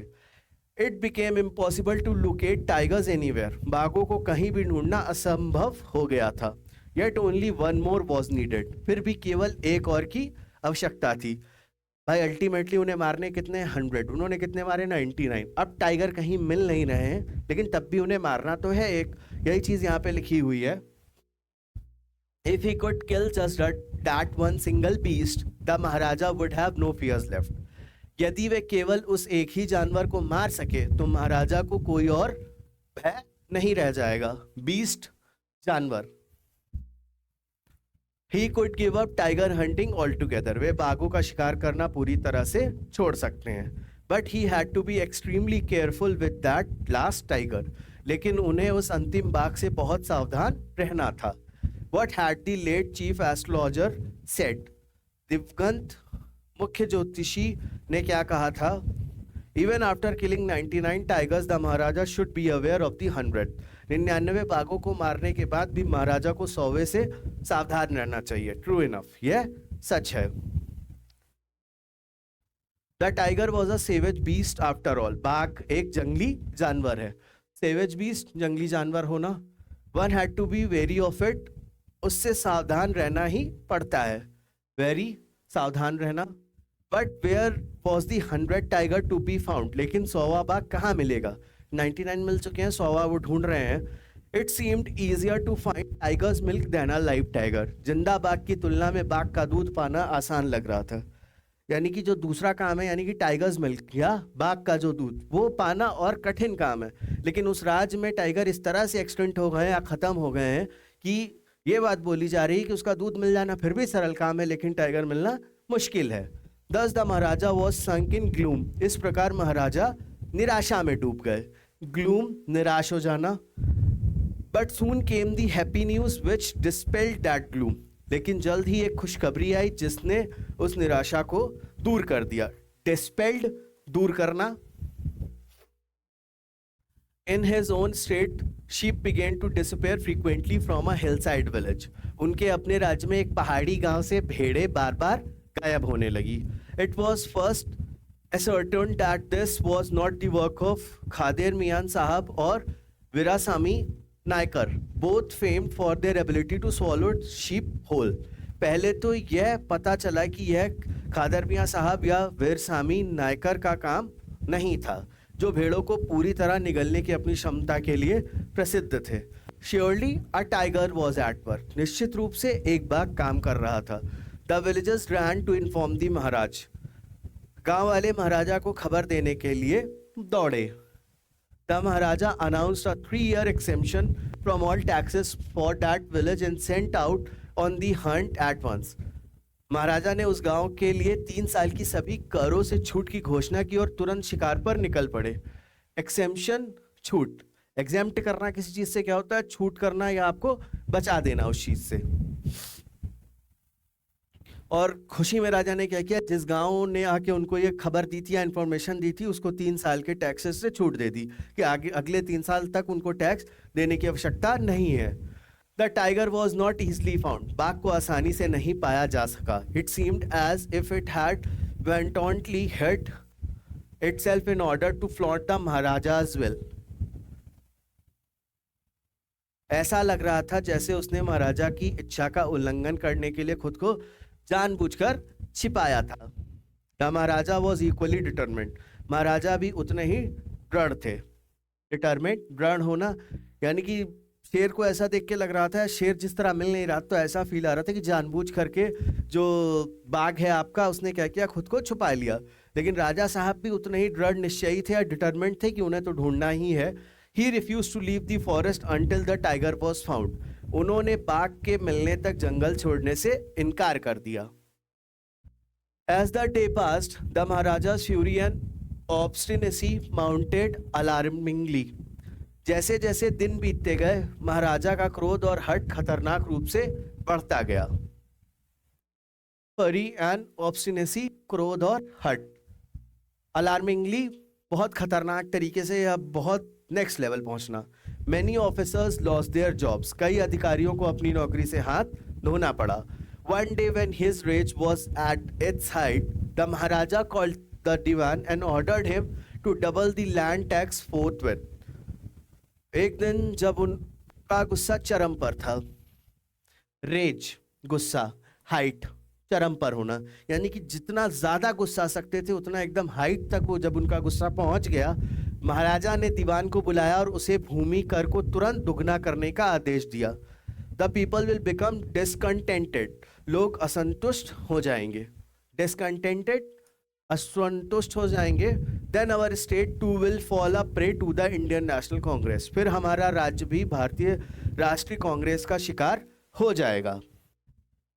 It became impossible to locate tigers anywhere, बाघों को कहीं भी ढूंढना असंभव हो गया था। Yet only one more was needed, फिर भी केवल एक और की आवश्यकता थी। भाई अल्टीमेटली उन्हें मारने कितने, 100, उन्होंने कितने मारे, 99। अब टाइगर कहीं मिल नहीं रहे हैं लेकिन तब भी उन्हें मारना तो है एक, यही चीज यहाँ पे लिखी हुई है। If he could kill just that one single beast, the Maharaja would have no fears left. यदि वे केवल उस एक ही जानवर को मार सके तो महाराजा को कोई और भय नहीं रह जाएगा। बीस्ट, जानवर। He could give up tiger hunting altogether. वे बाघों का शिकार करना पूरी तरह से छोड़ सकते हैं। But he had to be extremely careful with that last tiger. लेकिन उन्हें उस अंतिम बाघ से बहुत सावधान रहना था। What had the late chief astrologer said? दिवगंत मुख्य ज्योतिषी ने क्या कहा था? Even after killing 99 tigers, the Maharaja should be aware of the 100. 99 बाघों को मारने के बाद भी महाराजा को 100वें से सावधान रहना चाहिए। ट्रू इनफ, यह सच है। The tiger was a savage beast after all, बाघ एक जंगली जानवर है। सेवेज बीस्ट, जंगली जानवर होना। One had to be very of it, उससे सावधान रहना ही पड़ता है। वेरी, सावधान रहना। But where was the 100 tiger to be found, लेकिन 100वां बाघ कहाँ मिलेगा? 99 मिल चुके हैं, 100वां वो ढूंढ रहे हैं। It seemed easier to find tiger's milk than a live tiger, जिंदा बाघ की तुलना में बाघ का दूध पाना आसान लग रहा था। यानी कि जो दूसरा काम है, यानी कि टाइगर्स मिल्क या बाघ का जो दूध, वो पाना और कठिन काम है। लेकिन उस राज्य में टाइगर इस तरह से एक्सटिंक्ट हो गए हैं या खत्म हो गए हैं कि ये बात बोली जा रही है कि उसका दूध मिल जाना फिर भी सरल काम है, लेकिन टाइगर मिलना मुश्किल है। दस the Maharaja was sunk in gloom. इस प्रकार महाराजा निराशा में डूब गए। ग्लूम, निराश हो जाना। But soon came the happy news which dispelled that gloom. लेकिन जल्द ही एक खुशखबरी आई जिसने उस निराशा को दूर कर दिया। डिस्पेल्ड, दूर करना। In his own state, sheep began to disappear frequently from a hillside village. उनके अपने राज्य में एक पहाड़ी गांव से भेड़ें बार बार गायब होने लगी। It was first ascertained that this was not the work of Khader Mian Sahab और Virasamy Naikar, both famed for their ability to swallow sheep whole. पहले तो यह पता चला कि यह खादर मियां साहब या वीरसामी नायकर का काम नहीं था, जो भेड़ों को पूरी तरह निगलने की अपनी क्षमता के लिए प्रसिद्ध थे। Surely a tiger was at work. निश्चित रूप से एक बाघ काम कर रहा था। The villagers ran to inform the Maharaja. गांव वाले महाराजा को खबर देने के लिए दौड़े। The Maharaja announced a 3-year exemption from all taxes for that village and sent out on the hunt at once. महाराजा ने उस गांव के लिए 3 साल की सभी करों से छूट की घोषणा की और तुरंत शिकार पर निकल पड़े। एक्सेम्पशन, छूट। एग्जेम्प्ट करना किसी चीज से क्या होता है? छूट करना या आपको बचा देना उस चीज से। और खुशी में राजा ने क्या किया, जिस गांव ने आके उनको ये खबर दी थी या इंफॉर्मेशन दी थी, उसको 3 साल के टैक्सेस से छूट दे दी कि आगे अगले 3 साल तक उनको टैक्स देने की आवश्यकता नहीं है। The tiger was not easily found. बाघ को आसानी से नहीं पाया जा सका। It seemed as if it had wantonly hid itself in order to flout the Maharaja's will। ऐसा लग रहा था जैसे उसने महाराजा की इच्छा का उल्लंघन करने के लिए खुद को जानबूझकर छिपाया था। The Maharaja was equally determined. महाराजा भी उतने ही दृढ़ थे। डिटरमिन्ड, दृढ़ होना, यानी कि शेर को ऐसा देख के लग रहा था, शेर जिस तरह मिल नहीं रहा, तो ऐसा फील आ रहा था कि जानबूझ करके जो बाघ है आपका, उसने क्या किया, खुद को छुपा लिया। लेकिन राजा साहब भी उतने ही दृढ़ निश्चयी थे या डिटरमिन्ड थे कि उन्हें तो ढूंढना ही है। He refuse to leave the forest until the tiger was found. उन्होंने बाघ के मिलने तक जंगल छोड़ने से इनकार कर दिया। As the day passed the Maharaja's fury and obstinacy mounted alarmingly। जैसे जैसे दिन बीतते गए, महाराजा का क्रोध और हठ खतरनाक रूप से बढ़ता गया। fury and obstinacy, क्रोध और हठ। अलार्मिंगली, बहुत खतरनाक तरीके से या बहुत नेक्स्ट लेवल पहुंचना। Many officers lost their jobs। कई अधिकारियों को अपनी नौकरी से हाथ धोना पड़ा। One day when his rage was at its height, the Maharaja called the Diwan and ordered him to double the land tax forthwith। एक दिन जब उनका गुस्सा चरम पर था, रेज, गुस्सा, हाइट, चरम पर होना, यानी कि जितना ज्यादा गुस्सा आ सकते थे उतना एकदम हाइट तक वो जब उनका गुस्सा पहुंच गया, महाराजा ने दीवान को बुलाया और उसे भूमि कर को तुरंत दुगना करने का आदेश दिया। The people will become discontented. लोग असंतुष्ट हो जाएंगे। डिसकंटेंटेड, असंतुष्ट हो जाएंगे। Then our state too will fall a prey to the Indian National Congress. फिर हमारा राज्य भी भारतीय राष्ट्रीय कांग्रेस का शिकार हो जाएगा।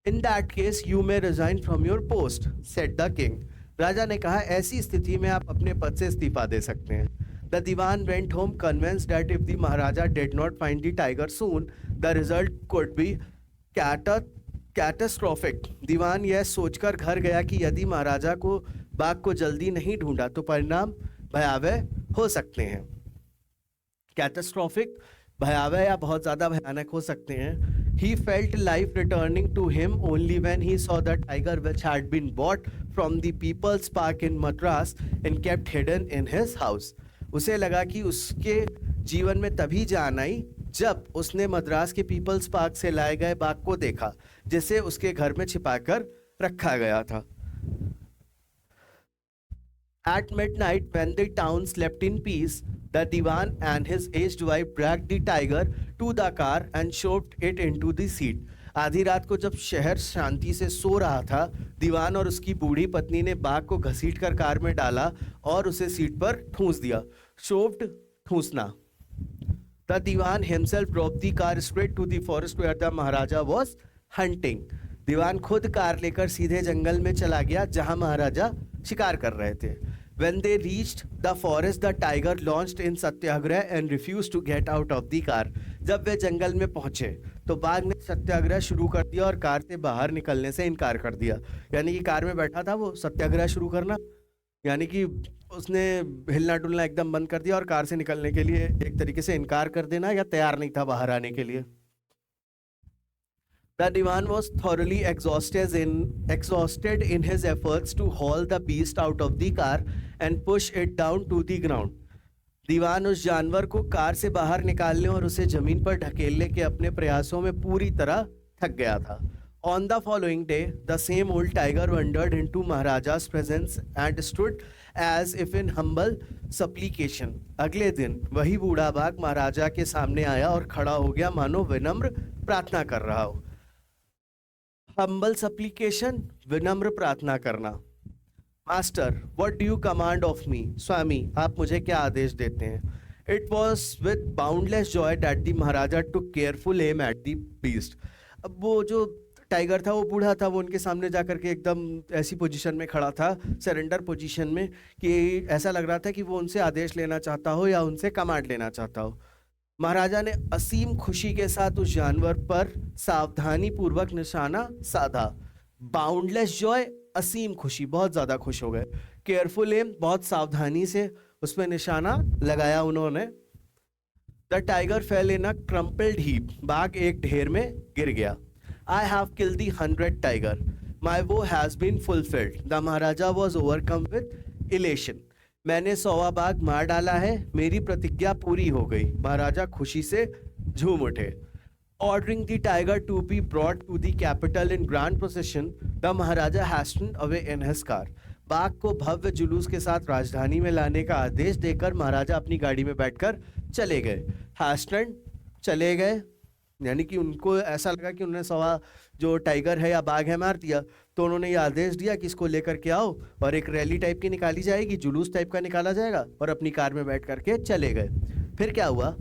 In that case you may resign from your post, said the king. राजा ने कहा, ऐसी स्थिति में आप अपने पद से इस्तीफा दे सकते हैं। The Diwan went home convinced that if the Maharaja did not find the tiger soon, the result could be catastrophic। दीवान यह सोचकर घर गया कि यदि महाराजा को बाघ को जल्दी नहीं ढूंढा तो परिणाम भयावह हो सकते हैं। कैटास्ट्रोफिक, भयावह या बहुत ज्यादा भयानक हो सकते हैं। He felt life returning to him only when he saw the tiger which had been bought from the People's Park in Madras and kept hidden in his house। उसे लगा कि उसके जीवन में तभी जान आई जब उसने मद्रास के पीपल्स पार्क से लाए गए बाघ को देखा, जिसे उसके घर में छिपाकर रखा गया था। At midnight, when the town slept in peace, the Diwan and his aged wife dragged the tiger to the car and shoved it into the seat। आधी रात को जब शहर शांति से सो रहा था, दीवान और उसकी बूढ़ी पत्नी ने बाघ को घसीटकर कार में डाला और उसे सीट पर ठूंस दिया। शोव्ड, ठूंसना। The Dewan himself drop the car straight to the forest where the Maharaja was hunting. दीवान खुद कार लेकर सीधे जंगल में चला गया जहां महाराजा शिकार कर रहे थे। When they reached the forest, the tiger launched in Satyagraha and refused to get out of the car. जब वे जंगल में पहुंचे तो बाघ ने सत्याग्रह शुरू कर दिया और कार से बाहर निकलने से इनकार कर दिया। यानी कि कार में बैठा था वो, सत्याग्रह शुरू करना यानी कि उसने हिलना डुलना एकदम बंद कर दिया और कार से निकलने के लिए एक तरीके से इनकार कर देना, या तैयार नहीं था बाहर आने के लिए। The Diwan was thoroughly exhausted in his efforts to haul the beast out of the car and push it down to the ground. दीवान उस जानवर को कार से बाहर निकालने और उसे जमीन पर ढकेलने के अपने प्रयासों में पूरी तरह थक गया था। On the following day, the same old tiger wandered into Maharaja's presence and stood as if in humble supplication. अगले दिन वही बूढ़ा बाघ महाराजा के सामने आया और खड़ा हो गया मानो विनम्र प्रार्थना कर रहा हो। हम्बल सप्लीकेशन, विनम्र प्रार्थना करना। Master, what do you command of me? स्वामी, आप मुझे क्या आदेश देते हैं? It was with boundless joy that the Maharaja took careful aim at the beast. अब वो जो टाइगर था वो बूढ़ा था, वो उनके सामने जाकर के एकदम ऐसी पोजीशन में खड़ा था, सरेंडर पोजीशन में, कि ऐसा लग रहा था कि वो उनसे आदेश लेना चाहता हो या उनसे कमांड लेना चाहता हो। महाराजा ने असीम खुशी के साथ उस जानवर पर सावधानी पूर्वक निशाना साधा। बाउंडलेस जॉय, असीम खुशी, बहुत ज्यादा खुश हो गए। केयरफुल एम, बहुत सावधानी से उसमें निशाना लगाया उन्होंने। The tiger fell in a crumpled heap. बाघ एक ढेर में गिर गया। I have killed the 100 tiger, my vow has been fulfilled. The Maharaja was overcome with elation. मैंने 100वां बाघ मार डाला है, मेरी प्रतिज्ञा पूरी हो गई। महाराजा खुशी से झूम उठे। Ordering the tiger to be brought to the capital in grand procession, the Maharaja hastened away in his car. बाघ को भव्य जुलूस के साथ राजधानी में लाने का आदेश देकर महाराजा अपनी गाड़ी में बैठकर चले गए। हैस्टन चले गए, यानी कि उनको ऐसा लगा कि उन्होंने 100वां जो टाइगर है या बाघ है मार दिया, तो उन्होंने ये आदेश दिया कि इसको लेकर के आओ और एक रैली टाइप की निकाली जाएगी, जुलूस टाइप का निकाला जाएगा, और अपनी कार में बैठ करके चले गए। फिर क्या हुआ?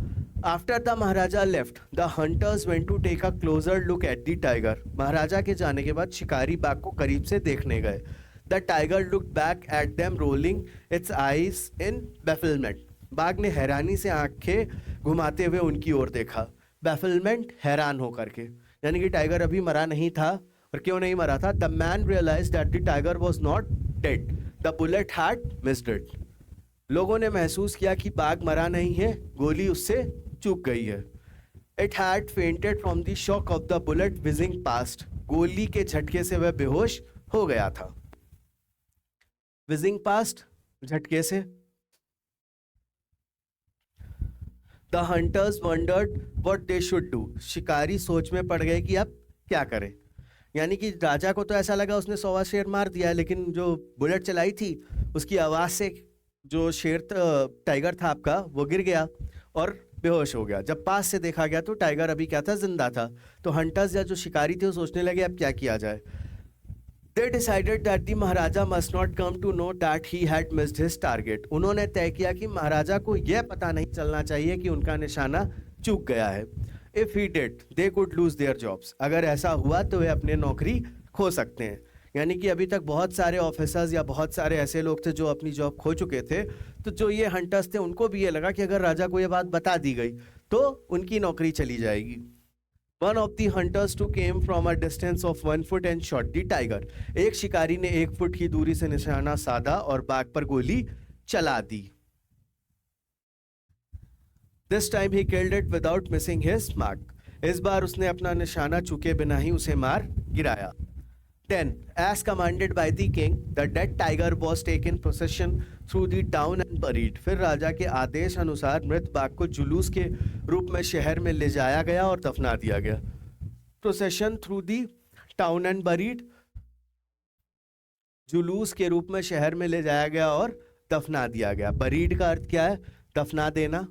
After the Maharaja left, the hunters went to take a closer look at the tiger. महाराजा के जाने के बाद शिकारी बाघ को करीब से देखने गए। The tiger looked back at them rolling its eyes in bafflement. बाघ ने हैरानी से आंखें घुमाते हुए उनकी ओर देखा। बेफिलमेंट, हैरान होकर के, यानी कि टाइगर अभी मरा नहीं था। और क्यों नहीं मरा था? The man realised that the tiger was not dead, the bullet had missed it. लोगों ने महसूस किया कि बाघ मरा नहीं है, गोली उससे चूक गई है। It had fainted from the shock of the bullet wheezing past. गोली के झटके से वह बेहोश हो गया था। विजिंग पास्ट, झटके से। The hunters wondered what they should do. शिकारी सोच में पड़ गए कि अब क्या करें। यानी कि राजा को तो ऐसा लगा उसने 100वां शेर मार दिया, लेकिन जो बुलेट चलाई थी उसकी आवाज़ से जो शेर टाइगर था आपका, वो गिर गया और बेहोश हो गया। जब पास से देखा गया तो टाइगर अभी क्या था? जिंदा था। तो हंटर्स या जो शिकारी थे वो सोचने लगे अब क्या किया जाए। They decided that the Maharaja must not come to know that he had missed his target. उन्होंने तय किया कि महाराजा को यह पता नहीं चलना चाहिए कि उनका निशाना चूक गया है। If he did, they could lose their jobs. अगर ऐसा हुआ तो वे अपने नौकरी खो सकते हैं। यानी कि अभी तक बहुत सारे ऑफिसर्स या बहुत सारे ऐसे लोग थे जो अपनी जॉब खो चुके थे, तो जो ये हंटर्स थे उनको भी ये लगा कि अगर राजा को ये बात बता दी गई तो उनकी नौकरी चली जाएगी। One of the hunters too came from a distance of 1 foot and shot the tiger. एक शिकारी ने 1 फुट की दूरी से निशाना साधा और बाघ पर गोली चला दी। This time he killed it without missing his mark. इस बार उसने अपना निशाना चूके बिना ही उसे मार गिराया। Then, as commanded by the king, the dead tiger was taken procession through the town and buried. फिर राजा के आदेश अनुसार मृत बाघ को जुलूस के रूप में शहर में ले जाया गया और दफना दिया गया। Procession through the town and buried, जुलूस के रूप में शहर में ले जाया गया और दफना दिया गया। बरीड का अर्थ क्या है? दफना देना।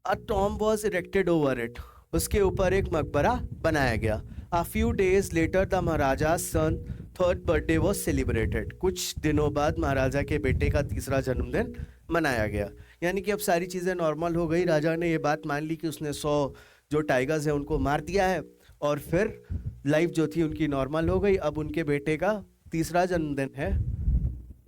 A tomb was erected over it. उसके ऊपर एक मकबरा बनाया गया। A few days later the Maharaja's son third birthday was celebrated. कुछ दिनों बाद महाराजा के बेटे का तीसरा जन्मदिन मनाया गया। यानी कि अब सारी चीज़ें नॉर्मल हो गई। राजा ने ये बात मान ली कि उसने 100 जो टाइगर्स हैं उनको मार दिया है, और फिर लाइफ जो थी उनकी नॉर्मल हो गई। अब उनके बेटे का तीसरा जन्मदिन है।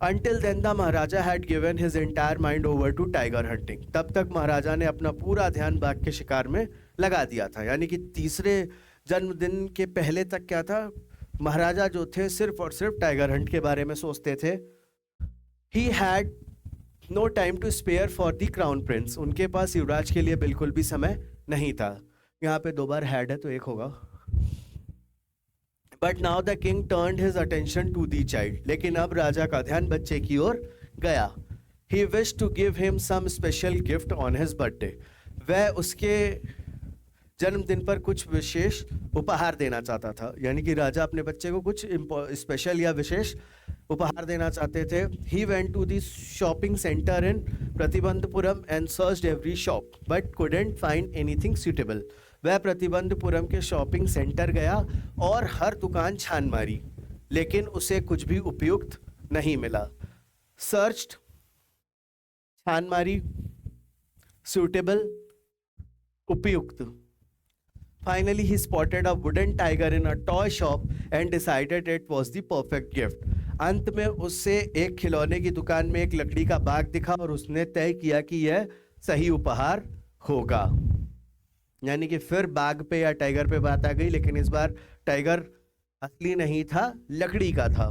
Until then the Maharaja had given his entire mind over to tiger hunting. तब तक महाराजा ने अपना पूरा ध्यान बाघ के शिकार में लगा दिया था। यानी कि तीसरे जन्मदिन के पहले तक क्या था, महाराजा जो थे सिर्फ और सिर्फ टाइगर हंट के बारे में सोचते थे। He had no time to spare for the crown prince. उनके पास युवराज के लिए बिल्कुल भी समय नहीं था। यहाँ पे 2 बार had है तो 1 होगा। But now the king turned his attention to the child. लेकिन अब राजा का ध्यान बच्चे की ओर गया। He wished to give him some special gift on his birthday. वह उसके जन्मदिन पर कुछ विशेष उपहार देना चाहता था। यानी कि राजा अपने बच्चे को कुछ स्पेशल या विशेष उपहार देना चाहते थे। He went to the shopping center in Pratibandapuram and searched every shop but couldn't find anything suitable. वह प्रतिबंधपुरम के शॉपिंग सेंटर गया और हर दुकान छान मारी, लेकिन उसे कुछ भी उपयुक्त नहीं मिला। सर्च्ड, छान मारी, suitable, उपयुक्त। Finally, he spotted a wooden tiger in a toy shop and decided it was the perfect gift. अंत में उससे एक खिलौने की दुकान में एक लकड़ी का बाग दिखा और उसने तय किया कि यह सही उपहार होगा। यानी कि फिर बाघ पे या टाइगर पे बात आ गई, लेकिन इस बार टाइगर असली नहीं था, लकड़ी का था।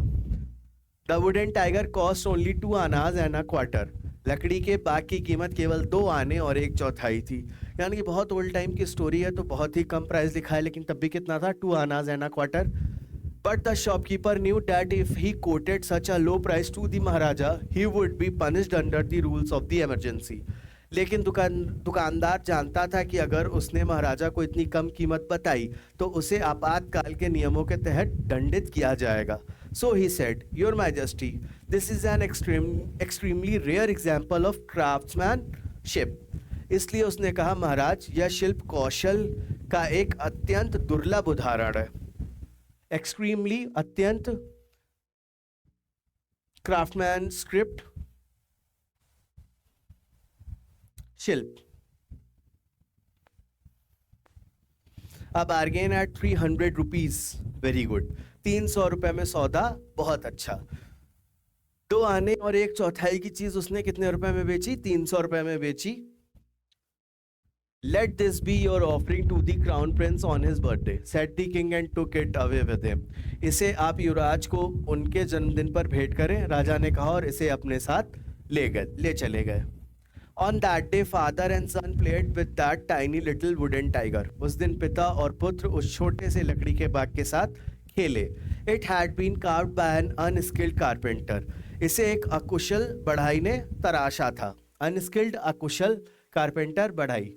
The wooden tiger cost only 2 annas and a quarter. लकड़ी के बाघ की कीमत केवल 2 आने और 1/4 थी। यानी कि बहुत ओल्ड टाइम की स्टोरी है तो बहुत ही कम प्राइस लिखा है, लेकिन तब भी कितना था, 2 annas and a quarter. But the shopkeeper knew that if he quoted such a low price to the Maharaja, he would be punished under the rules of the emergency. लेकिन दुकानदार जानता था कि अगर उसने महाराजा को इतनी कम कीमत बताई तो उसे आपातकाल के नियमों के तहत दंडित किया जाएगा। So he said, Your Majesty, this is an extremely rare example of craftsmanship. इसलिए उसने कहा, महाराज, यह शिल्प कौशल का एक अत्यंत दुर्लभ उदाहरण है। एक्सट्रीमली, अत्यंत, क्राफ्टमैनशिप, शिल्प। अब bargain at 300 rupees, very good. 300 रुपए में सौदा, बहुत अच्छा। 2 आने और 1/4 की चीज उसने कितने रुपए में बेची? 300 रुपए में बेची। Let this be your offering to the crown prince on his birthday, said the king and took it away with him. इसे आप युवराज को उनके जन्मदिन पर भेंट करें, राजा ने कहा, और इसे अपने साथ ले चले गए। On that day, father and son played with that tiny little wooden tiger. उस दिन पिता और पुत्र उस छोटे से लकड़ी के बाग के साथ खेले। It had been carved by an unskilled carpenter. इसे एक अकुशल बढ़ाई ने तराशा था। Unskilled, अकुशल, कारपेंटर, बढ़ाई।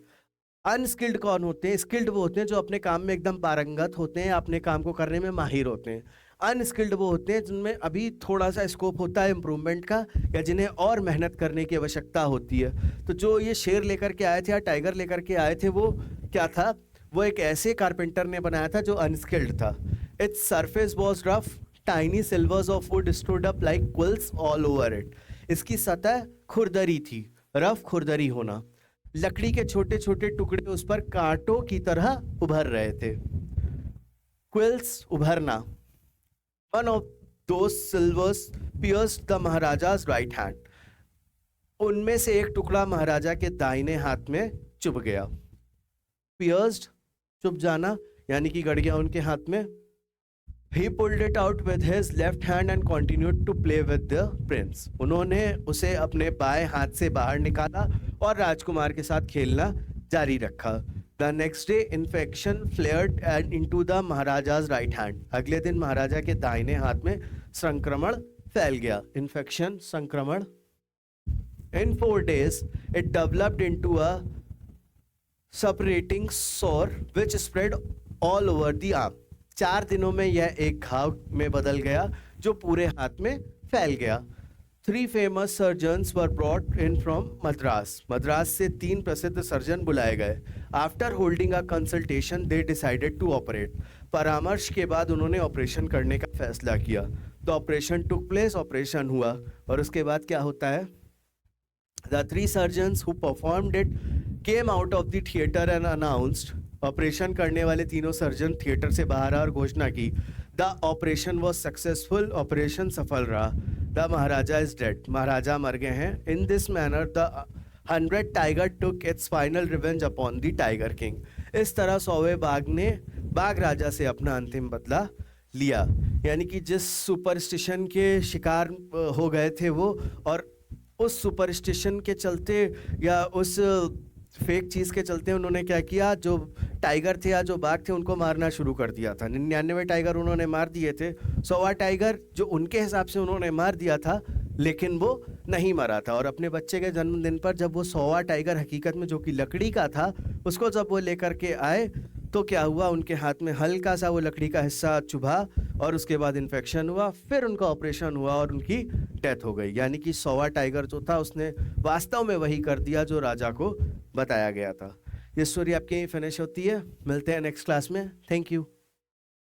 अनस्किल्ड कौन होते हैं? स्किल्ड वो होते हैं जो अपने काम में एकदम पारंगत होते हैं, अपने काम को करने में माहिर होते हैं। अनस्किल्ड वो होते हैं जिनमें अभी थोड़ा सा स्कोप होता है इम्प्रूवमेंट का, या जिन्हें और मेहनत करने की आवश्यकता होती है। तो जो ये शेर लेकर के आए थे या टाइगर लेकर के आए थे, वो क्या था? वो एक ऐसे कारपेंटर ने बनाया था जो अनस्किल्ड था। Its surface was rough, tiny silvers of would stood up like quills all over it. इसकी सतह खुरदरी थी, रफ खुरदरी होना. लकड़ी के छोटे छोटे टुकड़े उस पर कांटों की तरह उभर रहे थे. Quills, उभरना. One of those silvers pierced the Maharaja's right hand. उनमें से एक टुकड़ा महाराजा के दाहिने हाथ में चुभ गया. Pierced, चुभ जाना, यानी कि गड़ गया उनके हाथ में. He pulled it out with his left hand and continued to play with the prince. उन्होंने उसे अपने बाएं हाथ से बाहर निकाला और राजकुमार के साथ खेलना जारी रखा. The next day, infection flared and into the Maharaja's right hand. अगले दिन महाराजा के दाहिने हाथ में संक्रमण फैल गया. Infection, संक्रमण. In 4 days, it developed into a suppurating sore which spread all over the arm. 4 दिनों में यह एक घाव में बदल गया जो पूरे हाथ में फैल गया. 3 famous surgeons were brought in from Madras. Madras से 3 प्रसिद्ध सर्जन बुलाए गए. After holding a consultation, they decided to operate. परामर्श के बाद उन्होंने ऑपरेशन करने का फैसला किया. तो ऑपरेशन took place, ऑपरेशन हुआ. और उसके बाद क्या होता है? The 3 surgeons who performed it came out of the theater and announced. Operation करने वाले तीनों सर्जन थिएटर से बाहर आए और घोषणा की. The operation was successful. Operation सफल रहा. The Maharaja is dead. महाराजा मर गए हैं. In this manner, the 100 tiger took its final revenge upon the Tiger King. इस तरह 100वें बाघ ने बाघ राजा से अपना अंतिम बदला लिया. यानी कि जिस सुपरस्टिशन के शिकार हो गए थे वो, और उस सुपरस्टिशन के चलते या उस फेक चीज़ के चलते उन्होंने क्या किया, जो टाइगर थे या जो बाघ थे उनको मारना शुरू कर दिया था. 99 टाइगर उन्होंने मार दिए थे. 100वां टाइगर जो उनके हिसाब से उन्होंने मार दिया था, लेकिन वो नहीं मरा था. और अपने बच्चे के जन्मदिन पर जब वो 100वां टाइगर हकीकत में जो कि लकड़ी का था, उसको जब वो लेकर के आए तो क्या हुआ, उनके हाथ में हल्का सा वो लकड़ी का हिस्सा चुभा और उसके बाद इन्फेक्शन हुआ. फिर उनका ऑपरेशन हुआ और उनकी डेथ हो गई. यानी कि 100वां टाइगर जो था उसने वास्तव में वही कर दिया जो राजा को बताया गया था. ये स्टोरी आपकी यहीं फिनिश होती है. मिलते हैं नेक्स्ट क्लास में. Thank you.